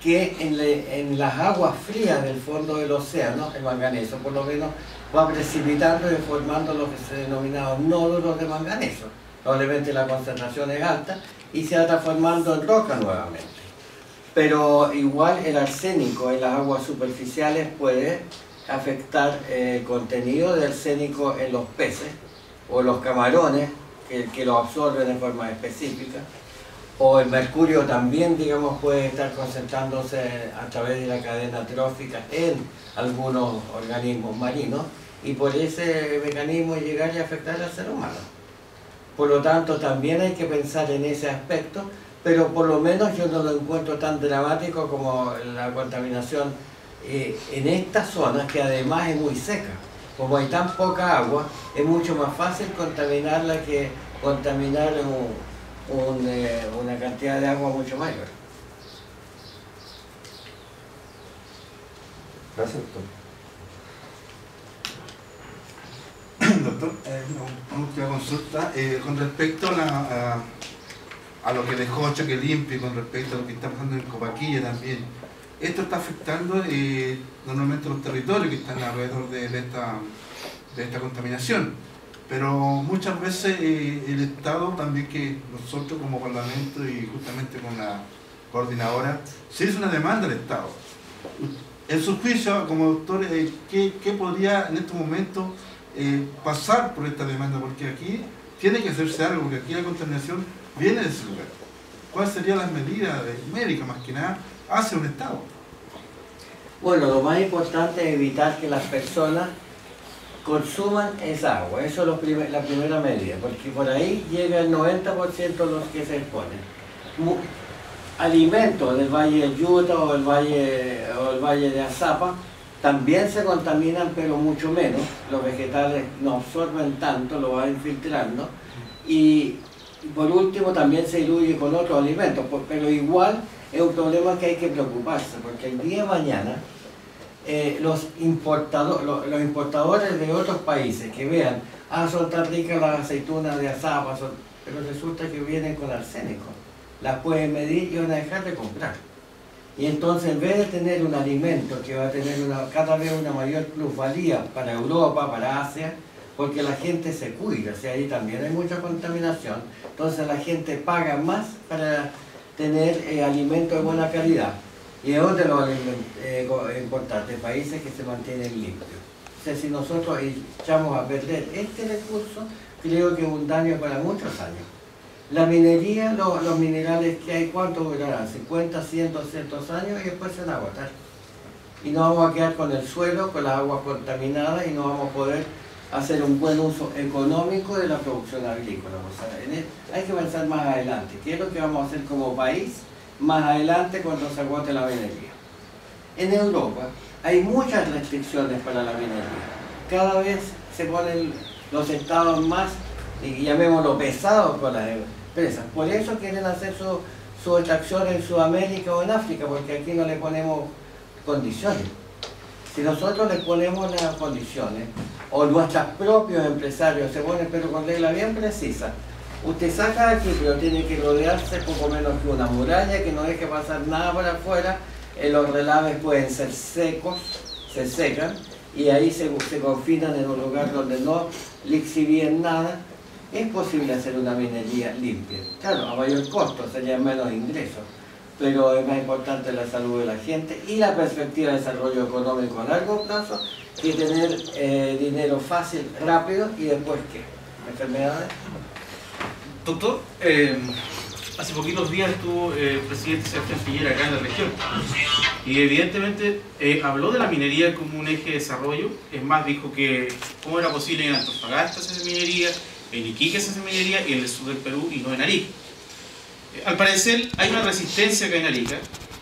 que en las aguas frías del fondo del océano, el manganeso por lo menos, va precipitando y formando lo que se denomina nódulos de manganeso. Probablemente la concentración es alta y se va transformando en roca nuevamente. Pero igual el arsénico en las aguas superficiales puede afectar el contenido de arsénico en los peces o los camarones que lo absorben de forma específica. O el mercurio también, digamos, puede estar concentrándose a través de la cadena trófica en algunos organismos marinos y por ese mecanismo llegar y afectar al ser humano. Por lo tanto, también hay que pensar en ese aspecto, pero por lo menos yo no lo encuentro tan dramático como la contaminación en estas zonas, que además es muy seca. Como hay tan poca agua, es mucho más fácil contaminarla que contaminar una cantidad de agua mucho mayor. Gracias, doctor. Doctor, una última consulta con respecto a lo que dejó Choque Limpio y con respecto a lo que está pasando en Copaquilla también. Esto está afectando normalmente los territorios que están alrededor de esta contaminación, pero muchas veces el Estado también, que nosotros como Parlamento y justamente con la coordinadora, se hizo una demanda al Estado. En su juicio, como doctor, ¿qué podría en estos momentos pasar por esta demanda? Porque aquí tiene que hacerse algo, porque aquí la contaminación viene de ese lugar. ¿Cuáles serían las medidas médicas, más que nada, hace un Estado? Bueno, lo más importante es evitar que las personas consuman esa agua. Eso es la primera medida, porque por ahí llega el 90% de los que se exponen. Alimentos del Valle del Yuta o el Valle de Azapa también se contaminan, pero mucho menos. Los vegetales no absorben tanto, lo van infiltrando. Y por último también se diluye con otros alimentos, pero igual es un problema que hay que preocuparse, porque el día de mañana los importadores de otros países que vean, son tan ricas las aceitunas de Azapa, pero resulta que vienen con arsénico, las pueden medir y van a dejar de comprar. Y entonces, en vez de tener un alimento que va a tener cada vez una mayor plusvalía para Europa, para Asia, porque la gente se cuida, o sea, ahí también hay mucha contaminación, entonces la gente paga más para tener alimentos de buena calidad. Y es otro de los importantes países que se mantienen limpios. O sea, si nosotros echamos a perder este recurso, creo que es un daño para muchos años. La minería, los minerales que hay, ¿cuánto durarán? 50, 100, 200 años y después se van a agotar. Y no vamos a quedar con el suelo, con las aguas contaminadas y no vamos a poder hacer un buen uso económico de la producción agrícola. O sea, hay que pensar más adelante. ¿Qué es lo que vamos a hacer como país más adelante cuando se agote la minería? En Europa hay muchas restricciones para la minería. Cada vez se ponen los estados más, y llamémoslo, pesados con las empresas. Por eso quieren hacer su extracción en Sudamérica o en África, porque aquí no le ponemos condiciones. Si nosotros les ponemos las condiciones, o nuestros propios empresarios se ponen pero con reglas bien precisas, Usted saca aquí, pero tiene que rodearse poco menos que una muralla que no deje pasar nada por afuera. Los relaves pueden ser secos, se secan y ahí se confinan en un lugar donde no lixivíen nada. Es posible hacer una minería limpia. Claro, a mayor costo, sería menos ingresos, pero es más importante la salud de la gente y la perspectiva de desarrollo económico a largo plazo que tener dinero fácil, rápido y después ¿qué? ¿Enfermedades? Doctor, hace poquitos días estuvo el presidente Sebastián Piñera acá en la región y evidentemente habló de la minería como un eje de desarrollo. Es más, dijo que cómo era posible en Antofagasta hacer minería, en Iquique se hace minería y en el sur del Perú y no en Arica. Al parecer hay una resistencia acá en Arica,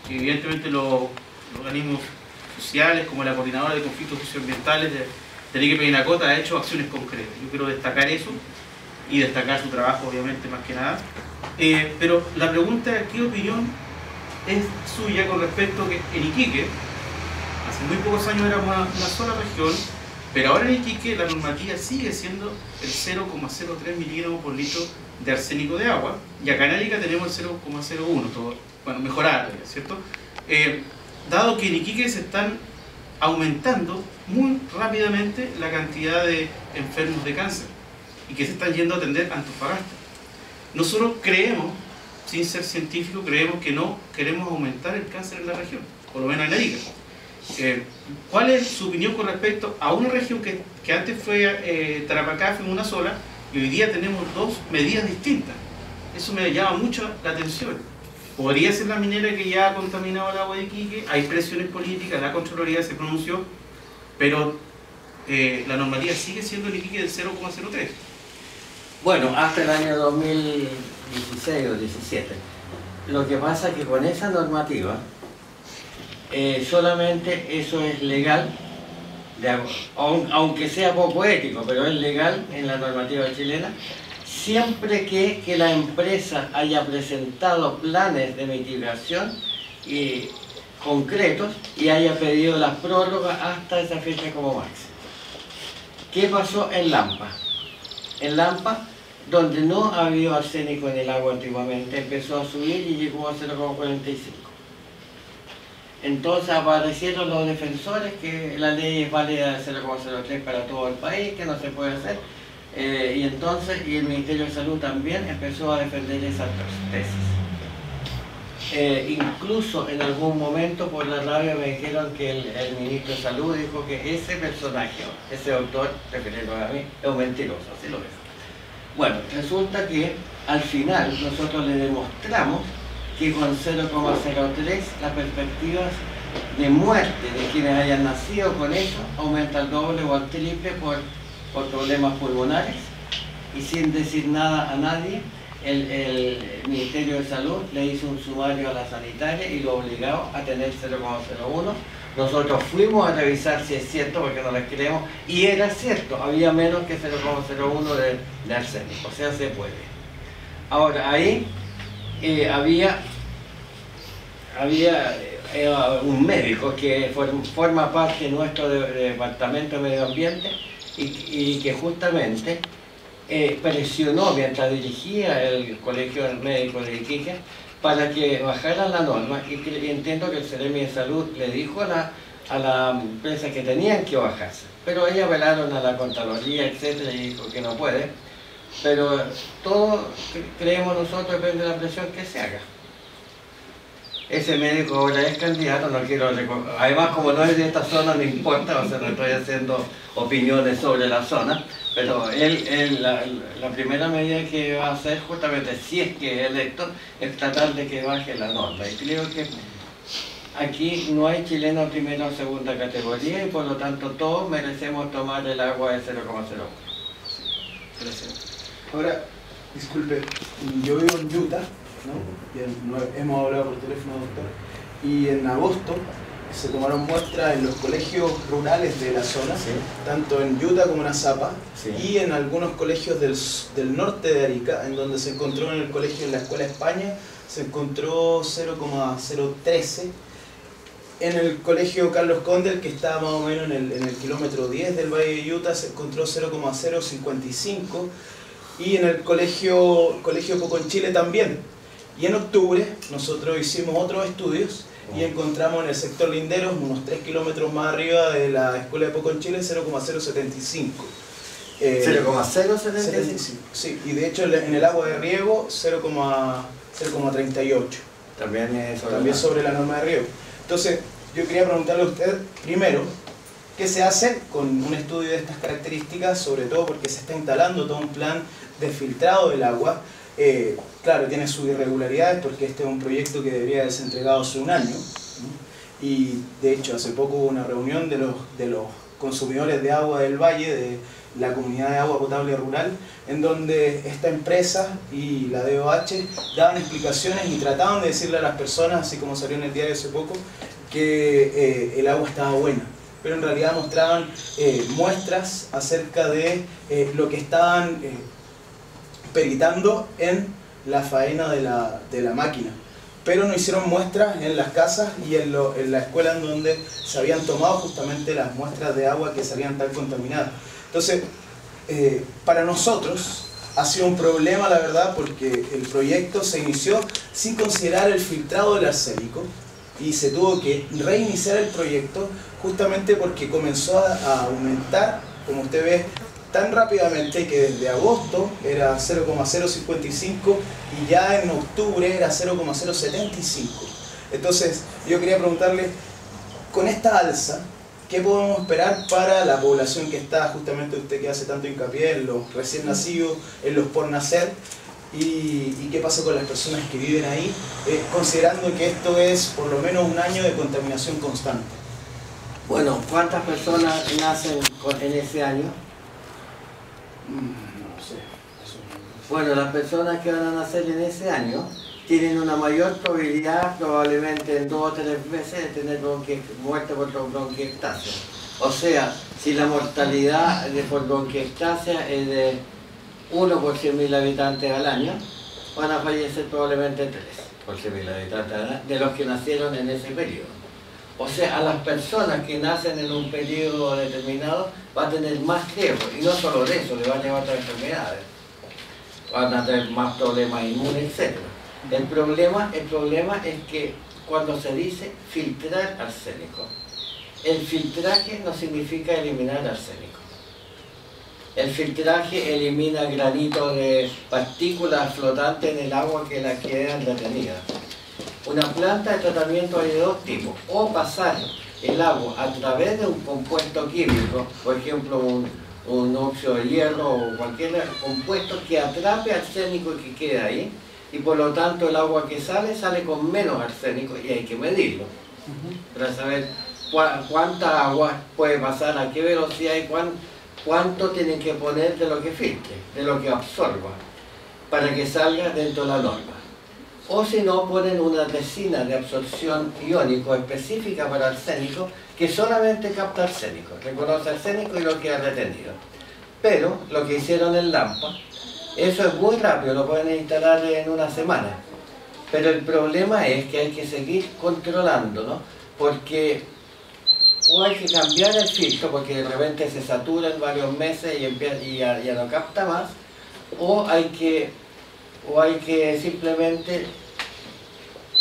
que evidentemente los organismos sociales como la Coordinadora de Conflictos Socioambientales de Arica y Parinacota ha hecho acciones concretas. Yo quiero destacar eso y destacar su trabajo obviamente más que nada. Pero la pregunta es ¿qué opinión es suya con respecto a que en Iquique, hace muy pocos años éramos una sola región, pero ahora en Iquique la normativa sigue siendo el 0,03 miligramos por litro de arsénico de agua, y acá en Arica tenemos el 0,01, todo, bueno, mejorado, ¿cierto? Dado que en Iquique se están aumentando muy rápidamente la cantidad de enfermos de cáncer y que se están yendo a atender a Antofagasta. Nosotros creemos, sin ser científicos, creemos que no queremos aumentar el cáncer en la región, por lo menos en Arica. ¿Cuál es su opinión con respecto a una región que antes fue Tarapacá, fue una sola, y hoy día tenemos dos medidas distintas? Eso me llama mucho la atención. Podría ser la minera que ya ha contaminado el agua de Iquique, hay presiones políticas, la Contraloría se pronunció, pero la normativa sigue siendo en Iquique del 0,03. Bueno, hasta el año 2016 o 2017. Lo que pasa es que con esa normativa, solamente eso es legal, aunque sea poco ético, pero es legal en la normativa chilena, siempre que la empresa haya presentado planes de mitigación concretos y haya pedido las prórrogas hasta esa fecha como máximo. ¿Qué pasó en Lampa? En Lampa, donde no había arsénico en el agua antiguamente, empezó a subir y llegó a 0,45. Entonces aparecieron los defensores que la ley es válida de 0,03 para todo el país, que no se puede hacer. Y el Ministerio de Salud también empezó a defender esas tesis. Incluso en algún momento por la radio me dijeron que el Ministro de Salud dijo que ese personaje, ese doctor, refiriéndome a mí, es un mentiroso, así lo dijo. Bueno, resulta que al final nosotros le demostramos que con 0,03 las perspectivas de muerte de quienes hayan nacido con eso aumenta al doble o al triple por problemas pulmonares, y sin decir nada a nadie, el Ministerio de Salud le hizo un sumario a la sanitaria y lo obligó a tener 0,01. Nosotros fuimos a revisar si es cierto, porque no les creemos, y era cierto, había menos que 0,01 de arsénico, o sea, se puede. Ahora, ahí había un médico que forma parte nuestro departamento de medio ambiente y que justamente presionó mientras dirigía el Colegio Médico de Iquique para que bajaran la norma, y entiendo que el Ceremi de Salud le dijo a la empresa que tenían que bajarse, pero ellos apelaron a la Contraloría, etcétera, y dijo que no puede, pero todo, creemos nosotros, depende de la presión que se haga. Ese médico ahora es candidato, no quiero además como no es de esta zona no importa, o sea, no estoy haciendo opiniones sobre la zona, pero la primera medida que va a hacer justamente si es que es electo es tratar de que baje la norma, y creo que aquí no hay chilenos primera o segunda categoría y por lo tanto todos merecemos tomar el agua de 0,01. Gracias. Ahora, disculpe, yo vivo en Utah, ¿no? Y hemos hablado por teléfono, doctor, y en agosto se tomaron muestras en los colegios rurales de la zona, sí, tanto en Utah como en Azapa, sí, y en algunos colegios del norte de Arica, en donde se encontró en el colegio, en la Escuela España, se encontró 0,013. En el colegio Carlos Condel, que está más o menos en el kilómetro 10 del Valle de Utah, se encontró 0,055. y en el colegio Poconchile también. Y en octubre nosotros hicimos otros estudios y encontramos en el sector Linderos, unos 3 kilómetros más arriba de la escuela de Poconchile, 0,075. 0,075. Sí, y de hecho en el agua de riego 0,38. También es sobre la norma de riego. Entonces, yo quería preguntarle a usted primero, ¿qué se hace con un estudio de estas características? Sobre todo porque se está instalando todo un plan de filtrado del agua. Claro, tiene sus irregularidades porque este es un proyecto que debería haberse entregado hace un año, ¿no? Y de hecho hace poco hubo una reunión de los consumidores de agua del Valle, de la comunidad de agua potable rural, en donde esta empresa y la DOH daban explicaciones y trataban de decirle a las personas, así como salió en el diario hace poco, que el agua estaba buena, pero en realidad mostraban muestras acerca de lo que estaban peritando en la faena de la máquina, pero no hicieron muestras en las casas y en la escuela en donde se habían tomado justamente las muestras de agua que salían tan contaminadas. Entonces, para nosotros ha sido un problema, la verdad, porque el proyecto se inició sin considerar el filtrado del arsénico y se tuvo que reiniciar el proyecto justamente porque comenzó a aumentar, como usted ve, tan rápidamente que desde agosto era 0,055 y ya en octubre era 0,075. Entonces, yo quería preguntarle, con esta alza, ¿qué podemos esperar para la población que está, justamente usted que hace tanto hincapié en los recién nacidos, en los por nacer, y qué pasa con las personas que viven ahí, considerando que esto es por lo menos un año de contaminación constante? Bueno, ¿cuántas personas nacen en ese año? No sé. Bueno, las personas que van a nacer en ese año tienen una mayor probabilidad, probablemente en 2 o 3 veces, de tener muerte por bronquiectasia. O sea, si la mortalidad por bronquiectasia es de 1 por 100.000 habitantes al año, van a fallecer probablemente 3 por 100.000 habitantes al año, de los que nacieron en ese periodo. O sea, a las personas que nacen en un periodo determinado va a tener más riesgo, y no solo de eso, le van a llevar otras enfermedades, van a tener más problemas inmunes, etc. El problema es que cuando se dice filtrar arsénico, el filtraje no significa eliminar arsénico. El filtraje elimina granitos de partículas flotantes en el agua que las quedan retenidas. Una planta de tratamiento hay de 2 tipos: o pasar el agua a través de un compuesto químico, por ejemplo un óxido de hierro o cualquier compuesto que atrape arsénico y que quede ahí, y por lo tanto el agua que sale con menos arsénico, y hay que medirlo para saber cuánta agua puede pasar, a qué velocidad y cuánto tienen que poner de lo que filtre, de lo que absorba, para que salga dentro de la norma. O si no, ponen una resina de absorción iónico específica para arsénico que solamente capta arsénico, reconoce arsénico y lo queda retenido. Pero lo que hicieron en Lampa, eso es muy rápido, lo pueden instalar en una semana. Pero el problema es que hay que seguir controlando, ¿no? Porque o hay que cambiar el filtro porque de repente se satura en varios meses y ya no capta más, o hay que simplemente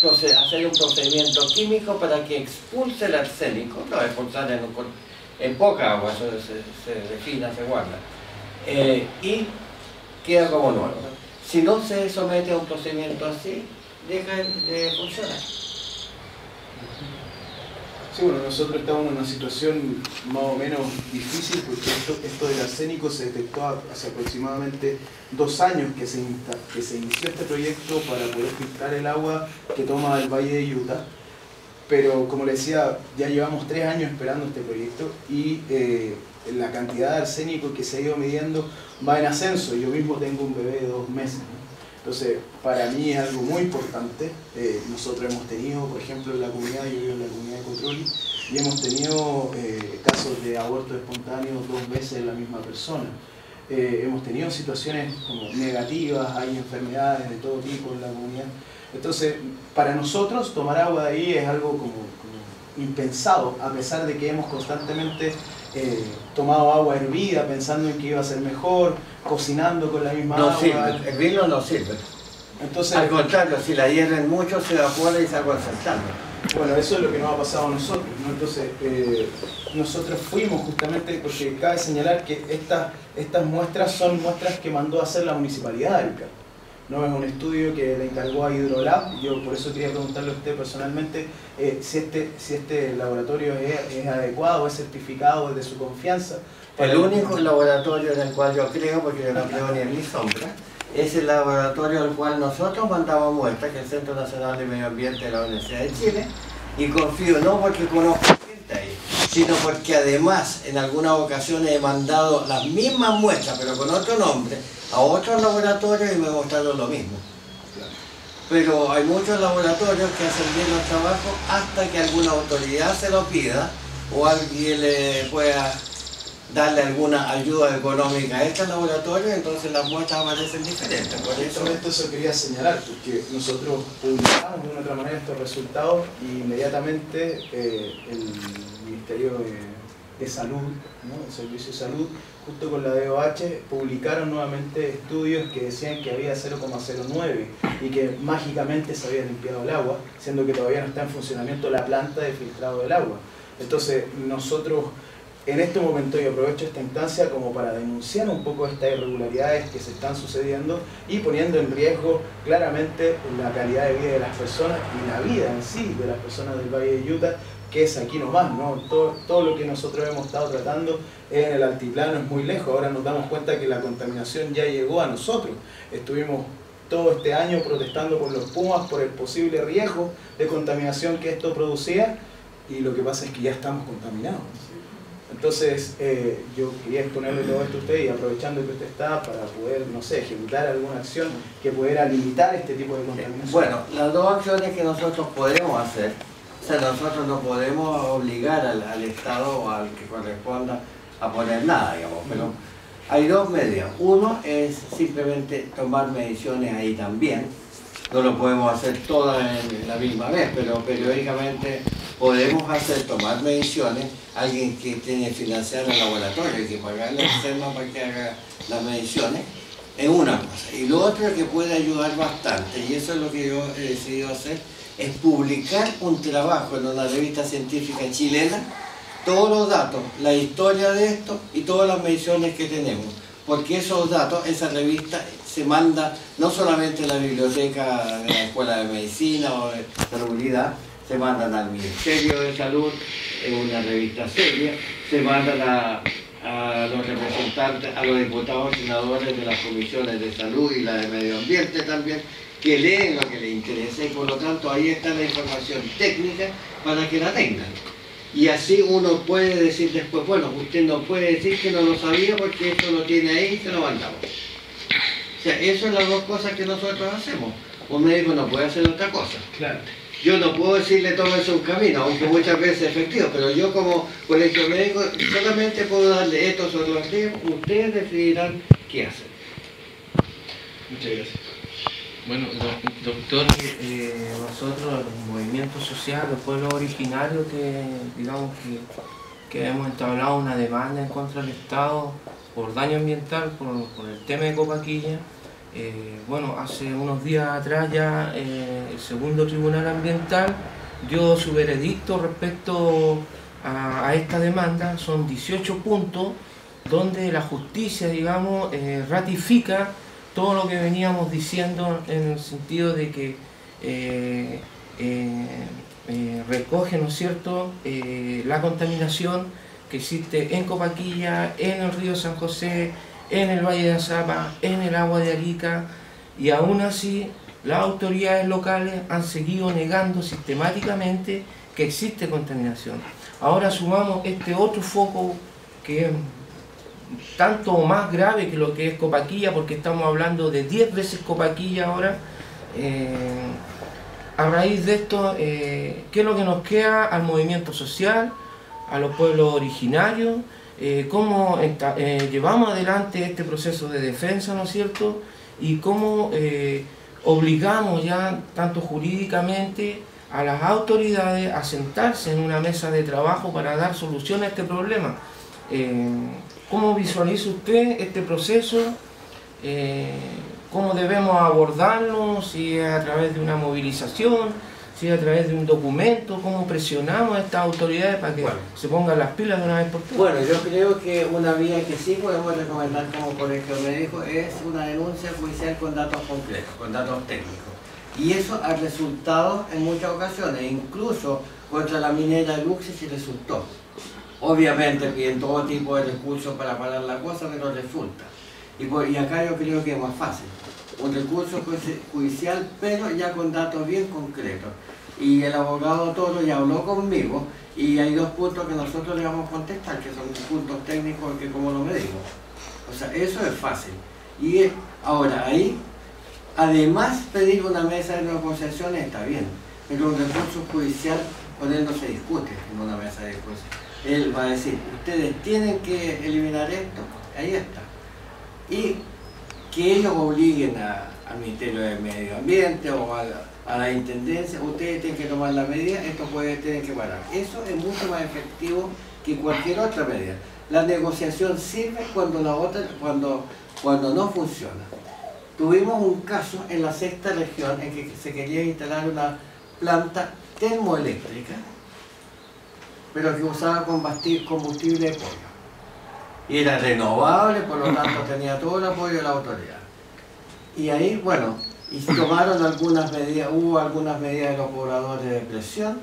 hacer un procedimiento químico para que expulse el arsénico, no expulsar en poca agua, eso se refina, se guarda, y queda como nuevo. Si no se somete a un procedimiento así, deja de funcionar. Sí, bueno, nosotros estamos en una situación más o menos difícil porque esto del arsénico se detectó hace aproximadamente 2 años que se inició este proyecto para poder filtrar el agua que toma el Valle de Utah. Pero como le decía, ya llevamos 3 años esperando este proyecto y la cantidad de arsénico que se ha ido midiendo va en ascenso. Yo mismo tengo un bebé de 2 meses, ¿no? Entonces, para mí es algo muy importante. Nosotros hemos tenido, por ejemplo, en la comunidad, yo vivo en la comunidad de Cotroli, y hemos tenido casos de aborto espontáneo 2 veces en la misma persona. Hemos tenido situaciones como negativas, hay enfermedades de todo tipo en la comunidad. Entonces, para nosotros tomar agua de ahí es algo como impensado, a pesar de que hemos constantemente tomado agua hervida pensando en que iba a ser mejor, cocinando con la misma No agua. sirve, el vino no sirve. Entonces, Al contrario, si la hierven mucho se evapora y se va concentrando. bueno, eso es lo que nos ha pasado a nosotros, ¿no? Entonces, nosotros fuimos justamente, porque cabe señalar que estas muestras son muestras que mandó a hacer la Municipalidad de Arica. No es un estudio que le encargó a Hidrolab. Yo por eso quería preguntarle a usted personalmente si este laboratorio es adecuado, es certificado, es de su confianza. El único laboratorio en el cual yo creo, porque yo no creo ni en mi sombra, es el laboratorio al cual nosotros mandamos muestras, que es el Centro Nacional de Medio Ambiente de la Universidad de Chile, y confío no porque conozco gente ahí, sino porque además en algunas ocasiones he mandado las mismas muestras, pero con otro nombre, a otros laboratorios y me mostraron lo mismo. Pero hay muchos laboratorios que hacen bien los trabajos hasta que alguna autoridad se lo pida o alguien le pueda darle alguna ayuda económica a estos laboratorios, entonces las muestras aparecen diferentes. Por eso Eso quería señalar, porque nosotros publicamos de una otra manera estos resultados y inmediatamente el Ministerio de Salud, ¿no? El Servicio de Salud, junto con la DOH, publicaron nuevamente estudios que decían que había 0,09 y que mágicamente se había limpiado el agua, siendo que todavía no está en funcionamiento la planta de filtrado del agua. Entonces nosotros en este momento, yo aprovecho esta instancia como para denunciar un poco estas irregularidades que se están sucediendo y poniendo en riesgo claramente la calidad de vida de las personas y la vida en sí de las personas del Valle de Utah, que es aquí nomás, ¿no? Todo lo que nosotros hemos estado tratando en el altiplano es muy lejos. Ahora nos damos cuenta que la contaminación ya llegó a nosotros. Estuvimos todo este año protestando por los Pumas, por el posible riesgo de contaminación que esto producía, y lo que pasa es que ya estamos contaminados. Entonces, yo quería exponerle todo esto a usted y aprovechando que usted está para poder, no sé, ejecutar alguna acción que pudiera limitar este tipo de contaminación. bueno, las dos acciones que nosotros podemos hacer, o sea, nosotros no podemos obligar al Estado o al que corresponda a poner nada, digamos, pero hay dos medidas. Uno es simplemente tomar mediciones ahí también. No lo podemos hacer todas en la misma vez, pero periódicamente podemos tomar mediciones. Alguien que tiene financiado el laboratorio y que pagarle al CERMA para que haga las mediciones, es una cosa. Y lo otro que puede ayudar bastante, y eso es lo que yo he decidido hacer, es publicar un trabajo en una revista científica chilena, todos los datos, la historia de esto y todas las mediciones que tenemos. Porque esos datos, esa revista se manda no solamente a la biblioteca de la Escuela de Medicina o de Salubridad, se mandan al Ministerio de Salud, en una revista seria, se mandan a los representantes, a los diputados y senadores de las comisiones de salud y la de medio ambiente también, que leen lo que les interesa y por lo tanto ahí está la información técnica para que la tengan. Y así uno puede decir después, bueno, usted no puede decir que no lo sabía porque esto lo tiene ahí y se lo mandamos. O sea, esas son las dos cosas que nosotros hacemos. Un médico no puede hacer otra cosa. Claro. Yo no puedo decirle tómese un camino, aunque muchas veces es efectivo, pero yo como colegio médico solamente puedo darle estos son los riesgos, ustedes decidirán qué hacer. Muchas gracias. Bueno, doctor, nosotros, el movimiento social, los pueblos originarios que, digamos que hemos entablado una demanda en contra del Estado por daño ambiental, por el tema de Copaquilla. Bueno, hace unos días atrás ya el segundo tribunal ambiental dio su veredicto respecto a esta demanda. Son 18 puntos donde la justicia, digamos, ratifica todo lo que veníamos diciendo en el sentido de que recoge, ¿no es cierto?, la contaminación que existe en Copaquilla, en el río San José, en el Valle de Azapa, en el agua de Arica, y aún así las autoridades locales han seguido negando sistemáticamente que existe contaminación. Ahora sumamos este otro foco que es tanto o más grave que lo que es Copaquilla, porque estamos hablando de 10 veces Copaquilla ahora. A raíz de esto, ¿qué es lo que nos queda al movimiento social, a los pueblos originarios? Cómo llevamos adelante este proceso de defensa, ¿no es cierto? Y cómo obligamos ya, tanto jurídicamente, a las autoridades a sentarse en una mesa de trabajo para dar solución a este problema. ¿Cómo visualiza usted este proceso? ¿Cómo debemos abordarlo? Si es a través de una movilización, si es a través de un documento, ¿cómo presionamos a estas autoridades para que se pongan las pilas de una vez por todas? Bueno, yo creo que una vía que sí podemos recomendar como colegio médico es una denuncia judicial con datos concretos, con datos técnicos. Y eso ha resultado en muchas ocasiones, incluso contra la minera Luxi sí resultó. Obviamente piden todo tipo de recursos para parar la cosa, pero resulta. Y acá yo creo que es más fácil. Un recurso judicial, pero ya con datos bien concretos. Y el abogado Toro ya habló conmigo y hay dos puntos que nosotros le vamos a contestar, que son puntos técnicos que como lo medimos. O sea, eso es fácil. Y ahora, ahí, además pedir una mesa de negociaciones está bien, pero un recurso judicial con él no se discute en una mesa de negociaciones. Él va a decir, ustedes tienen que eliminar esto, ahí está. Y que ellos obliguen al Ministerio de Medio Ambiente o a la Intendencia, ustedes tienen que tomar la medida, esto tienen que parar. Eso es mucho más efectivo que cualquier otra medida. La negociación sirve cuando no funciona. Tuvimos un caso en la sexta región en que se quería instalar una planta termoeléctrica, pero que usaba combustible de pollo. Y era renovable, por lo tanto tenía todo el apoyo de la autoridad. Y ahí, bueno, y tomaron algunas medidas, hubo algunas medidas de los pobladores de presión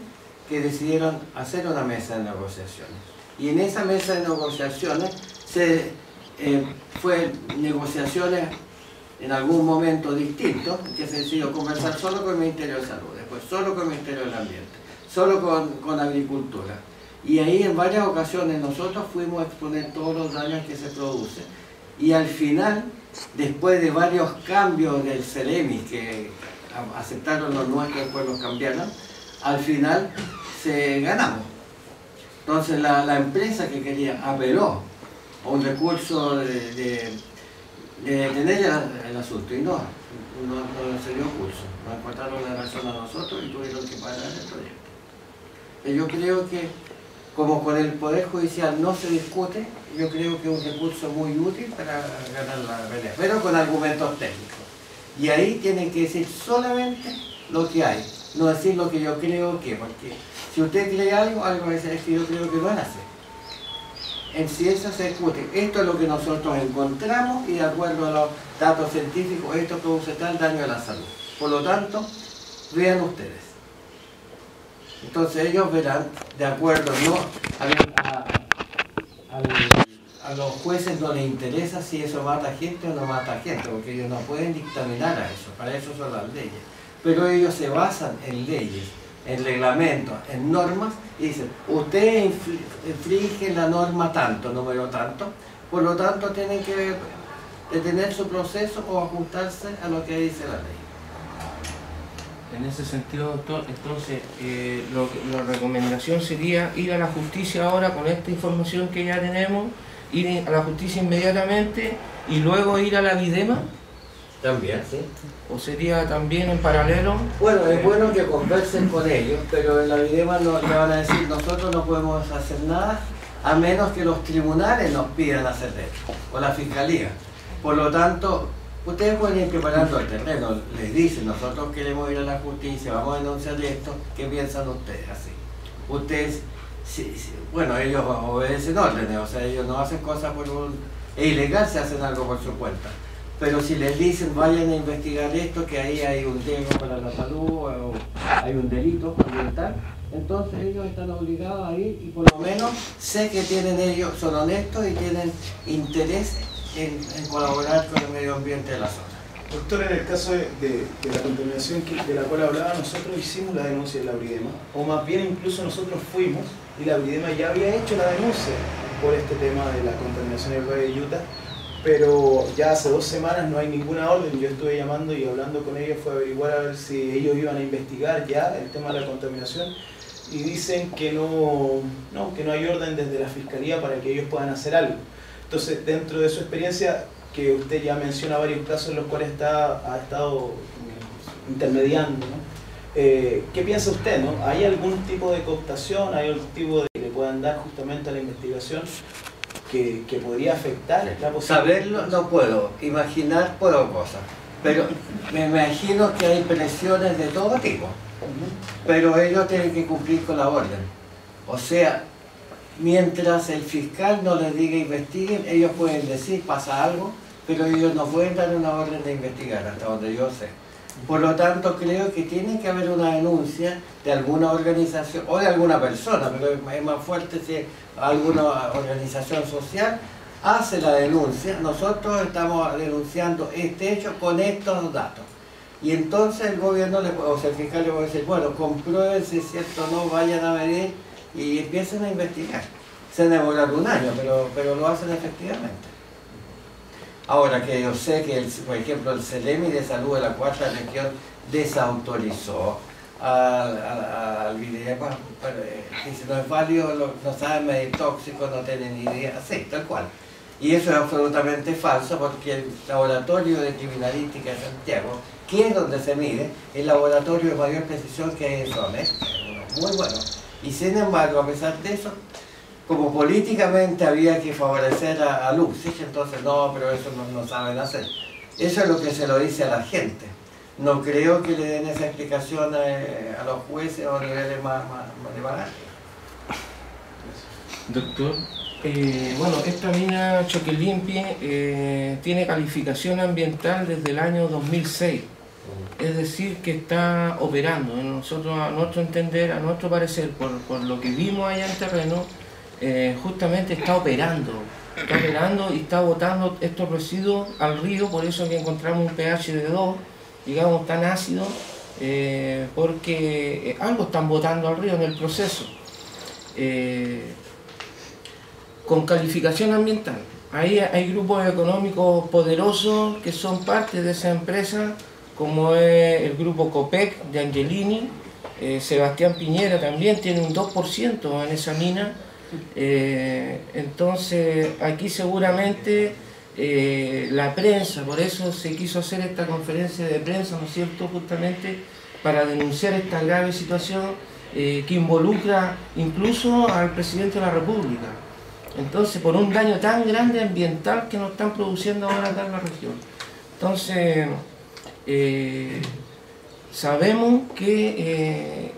que decidieron hacer una mesa de negociaciones. Y en esa mesa de negociaciones fue negociaciones en algún momento distinto, que se decidió conversar solo con el Ministerio de Salud, después solo con el Ministerio del Ambiente, solo con Agricultura. Y ahí en varias ocasiones nosotros fuimos a exponer todos los daños que se producen. Y al final, después de varios cambios del CEREMI, que aceptaron los nuestros, después los cambiaron, al final ganamos. Entonces la empresa que quería apeló a un recurso de detener el asunto y no se dio curso. Nos encontraron la razón a nosotros y tuvieron que parar el proyecto. Yo creo que como con el Poder Judicial no se discute, yo creo que es un recurso muy útil para ganar la pelea, pero con argumentos técnicos. Y ahí tienen que decir solamente lo que hay, no decir lo que yo creo que, porque si usted cree algo va a decir que yo creo que no es así. En ciencia se discute, esto es lo que nosotros encontramos y de acuerdo a los datos científicos, esto produce tal daño a la salud. Por lo tanto, vean ustedes. Entonces ellos verán, de acuerdo, ¿no? A los jueces no les interesa si eso mata gente o no mata gente, porque ellos no pueden dictaminar a eso, para eso son las leyes. Pero ellos se basan en leyes, en reglamentos, en normas, y dicen, ustedes infringen la norma tanto, número tanto, por lo tanto tienen que detener su proceso o ajustarse a lo que dice la ley. En ese sentido, doctor, entonces la recomendación sería ir a la justicia ahora con esta información que ya tenemos, ir a la justicia inmediatamente y luego ir a la Videma. También, sí. ¿O sería también en paralelo? Bueno, es bueno que conversen con ellos, pero en la Videma le van a decir, nosotros no podemos hacer nada a menos que los tribunales nos pidan hacer esto, o la Fiscalía. Por lo tanto, ustedes pueden ir preparando el terreno, les dicen, nosotros queremos ir a la justicia, vamos a denunciar esto, ¿qué piensan ustedes? Así. Ustedes, bueno, ellos obedecen órdenes, o sea, ellos no hacen cosas es ilegal si hacen algo por su cuenta. Pero si les dicen, vayan a investigar esto, que ahí hay un riesgo para la salud, o hay un delito ambiental, entonces ellos están obligados a ir y por lo menos sé que ellos son honestos y tienen interés en colaborar con el medio ambiente de la zona. Doctor, en el caso de la contaminación de la cual hablaba, nosotros hicimos la denuncia de la Bridema, o más bien incluso nosotros fuimos y la Bridema ya había hecho la denuncia por este tema de la contaminación del Valle de Utah, pero ya hace 2 semanas no hay ninguna orden. Yo estuve llamando y hablando con ellos, fue a averiguar a ver si ellos iban a investigar ya el tema de la contaminación y dicen que no hay orden desde la Fiscalía para que ellos puedan hacer algo. Entonces, dentro de su experiencia, que usted ya menciona varios casos en los cuales ha estado intermediando, ¿no? ¿Qué piensa usted, no? ¿Hay algún tipo de cooptación, hay algún tipo de que le puedan dar justamente a la investigación que podría afectar la posibilidad. Saberlo no puedo, imaginar puedo cosas, pero me imagino que hay presiones de todo tipo, pero ellos tienen que cumplir con la orden. O sea, mientras el fiscal no les diga investiguen, ellos pueden decir pasa algo, pero ellos no pueden dar una orden de investigar, hasta donde yo sé. Por lo tanto, creo que tiene que haber una denuncia de alguna organización o de alguna persona, pero es más fuerte si alguna organización social hace la denuncia. Nosotros estamos denunciando este hecho con estos datos. Y entonces el gobierno, o sea, el fiscal le puede decir, bueno, comprueben si es cierto o no, vayan a medir y empiecen a investigar. Se demora un año, pero lo hacen efectivamente. Ahora que yo sé que, por ejemplo, el CELEMI de Salud de la Cuarta Región desautorizó al Videpa, dice no es válido, no saben medir tóxicos, no tienen ni idea, sí, tal cual. Y eso es absolutamente falso porque el laboratorio de criminalística de Santiago, que es donde se mide, el laboratorio de mayor precisión que hay en Sudamérica, muy bueno. Y sin embargo, a pesar de eso, como políticamente había que favorecer a Luxich, entonces no, pero eso no saben hacer. Eso es lo que se lo dice a la gente. No creo que le den esa explicación a los jueces o a niveles más de bagaje. Doctor, bueno, esta mina Choquelimpie tiene calificación ambiental desde el año 2006. Es decir, que está operando. Nosotros, a nuestro entender, a nuestro parecer, por lo que vimos allá en terreno, justamente está operando y está botando estos residuos al río, por eso que encontramos un pH de 2, digamos tan ácido, porque algo están botando al río en el proceso. Con calificación ambiental, ahí hay grupos económicos poderosos que son parte de esa empresa, como es el grupo Copec de Angelini. Sebastián Piñera también tiene un 2% en esa mina. Entonces aquí seguramente la prensa, por eso se quiso hacer esta conferencia de prensa, ¿no es cierto?, justamente para denunciar esta grave situación que involucra incluso al presidente de la República. Entonces, por un daño tan grande ambiental que nos están produciendo ahora acá en la región. Entonces, sabemos que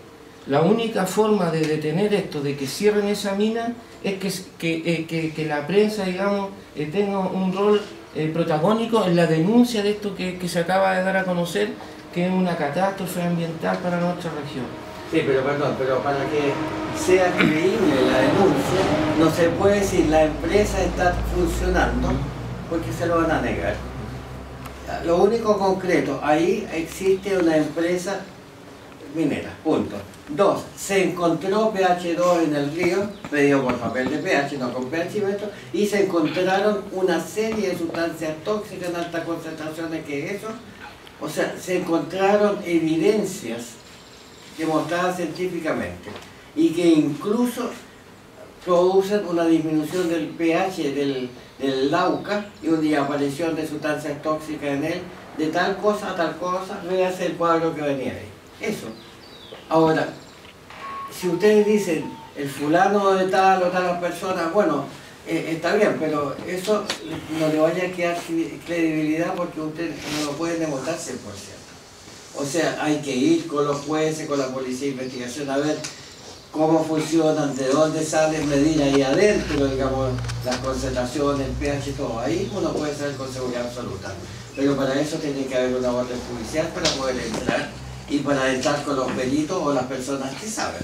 la única forma de detener esto, de que cierren esa mina, es que la prensa, digamos, tenga un rol protagónico en la denuncia de esto que se acaba de dar a conocer, que es una catástrofe ambiental para nuestra región. Sí, pero perdón, pero para que sea creíble la denuncia, no se puede decir la empresa está funcionando, porque se lo van a negar. Lo único concreto, ahí existe una empresa minera, punto. 2. Se encontró pH 2 en el río, medido por papel de pH, no con pHímetro, y se encontraron una serie de sustancias tóxicas en altas concentraciones que eso. O sea, se encontraron evidencias demostradas científicamente y que incluso producen una disminución del pH del Lauca y una aparición de sustancias tóxicas en él, de tal cosa a tal cosa, véase el cuadro que venía ahí. Eso. Ahora, si ustedes dicen el fulano de tal o tal persona, bueno, está bien, pero eso no le vaya a quedar credibilidad porque usted no lo puede demostrar 100%. O sea, hay que ir con los jueces, con la policía de investigación a ver cómo funcionan, de dónde salen, medir ahí adentro, digamos, las concentraciones, el pH y todo. Ahí uno puede saber con seguridad absoluta. Pero para eso tiene que haber una orden judicial para poder entrar y para entrar con los peritos o las personas que saben.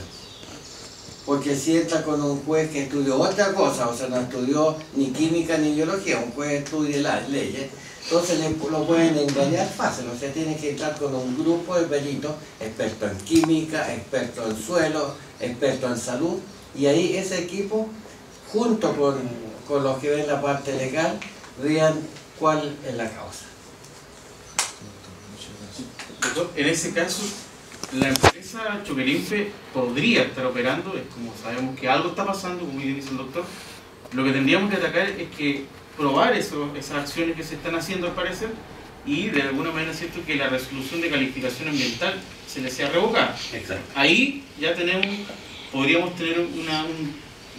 Porque si entra con un juez que estudió otra cosa, o sea, no estudió ni química ni biología, un juez estudia las leyes, entonces lo pueden engañar fácil. O sea, tiene que entrar con un grupo de peritos, expertos en química, expertos en suelo, expertos en salud, y ahí ese equipo, junto con los que ven la parte legal, vean cuál es la causa. Doctor, en ese caso, la empresa Choquelimpie podría estar operando, es como sabemos que algo está pasando, como bien dice el doctor. Lo que tendríamos que atacar es que probar esas acciones que se están haciendo al parecer y de alguna manera es cierto que la resolución de calificación ambiental se le sea revocada. Exacto. Ahí ya podríamos tener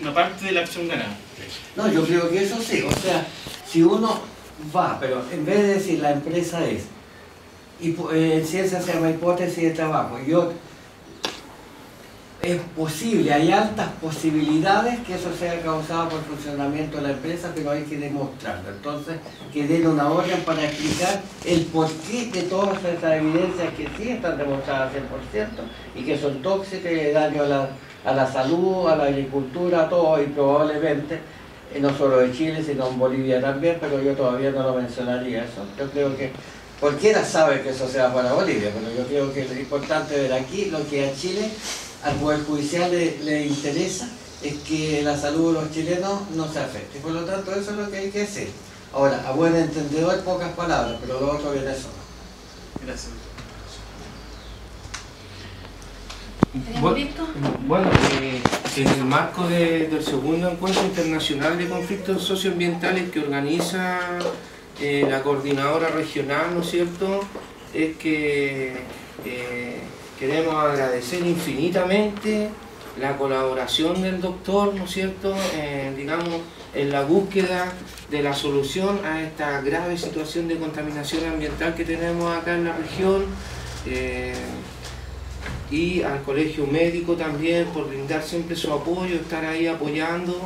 una parte de la acción ganada. No, yo creo que eso sí, o sea, si uno va, pero en vez de decir la empresa es, y en ciencia se llama hipótesis de trabajo, es posible, hay altas posibilidades que eso sea causado por el funcionamiento de la empresa, pero hay que demostrarlo. Entonces, que den una orden para explicar el porqué de todas esas evidencias que sí están demostradas al 100% y que son tóxicas y de daño a la salud, a la agricultura, a todo, y probablemente, no solo de Chile, sino en Bolivia también, pero yo todavía no lo mencionaría eso. Yo creo que cualquiera sabe que eso se va para Bolivia, pero yo creo que es importante ver aquí lo que a Chile, al Poder Judicial le interesa, es que la salud de los chilenos no se afecte. Por lo tanto, eso es lo que hay que decir. Ahora, a buen entendedor, pocas palabras, pero lo otro viene solo. Gracias. Bueno, en el marco del segundo encuentro internacional de conflictos socioambientales que organiza la coordinadora regional, ¿no es cierto?, es que queremos agradecer infinitamente la colaboración del doctor, ¿no es cierto?, digamos, en la búsqueda de la solución a esta grave situación de contaminación ambiental que tenemos acá en la región, y al Colegio Médico también por brindar siempre su apoyo, estar ahí apoyando,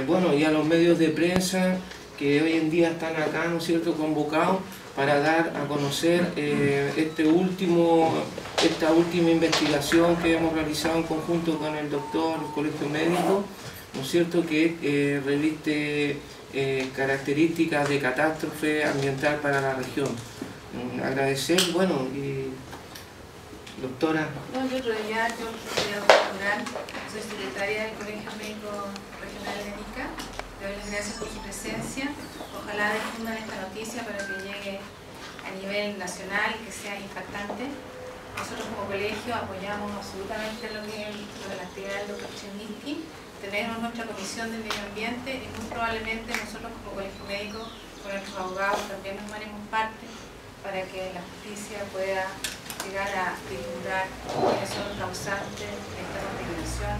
bueno, y a los medios de prensa que hoy en día están acá, ¿no es cierto?, convocados para dar a conocer esta última investigación que hemos realizado en conjunto con el doctor, el Colegio Médico, ¿no es cierto?, que reviste características de catástrofe ambiental para la región. Agradecer, bueno, y doctora. No, yo soy doctoral, soy secretaria del Colegio Médico Regional de Arica. Le doy las gracias por su presencia. Ojalá difundan esta noticia para que llegue a nivel nacional y que sea impactante. Nosotros como colegio apoyamos absolutamente lo que es la actividad del doctor Cherninsky. Tenemos nuestra comisión de medio ambiente y muy probablemente nosotros como colegio médico, con nuestros abogados, también nos haremos parte para que la justicia pueda llegar a divulgar quiénes son los causantes de esta contaminación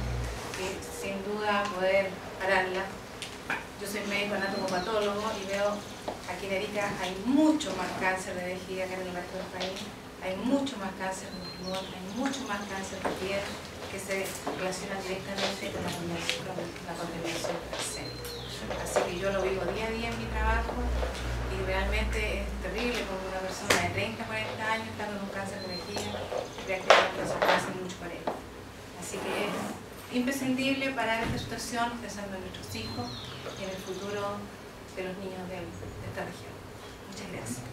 y sin duda poder pararla. Yo soy médico anatomopatólogo y veo aquí en Arica hay mucho más cáncer de vejiga que en el resto del país, hay mucho más cáncer de pulmón, hay mucho más cáncer de piel que se relacionan directamente con la contaminación presente. Así que yo lo vivo día a día en mi trabajo y realmente es terrible como una persona de 30, 40 años está con un cáncer de vejiga y prácticamente eso pasa mucho para él. Así que es imprescindible parar esta situación pensando en nuestros hijos y en el futuro de los niños de esta región. Muchas gracias.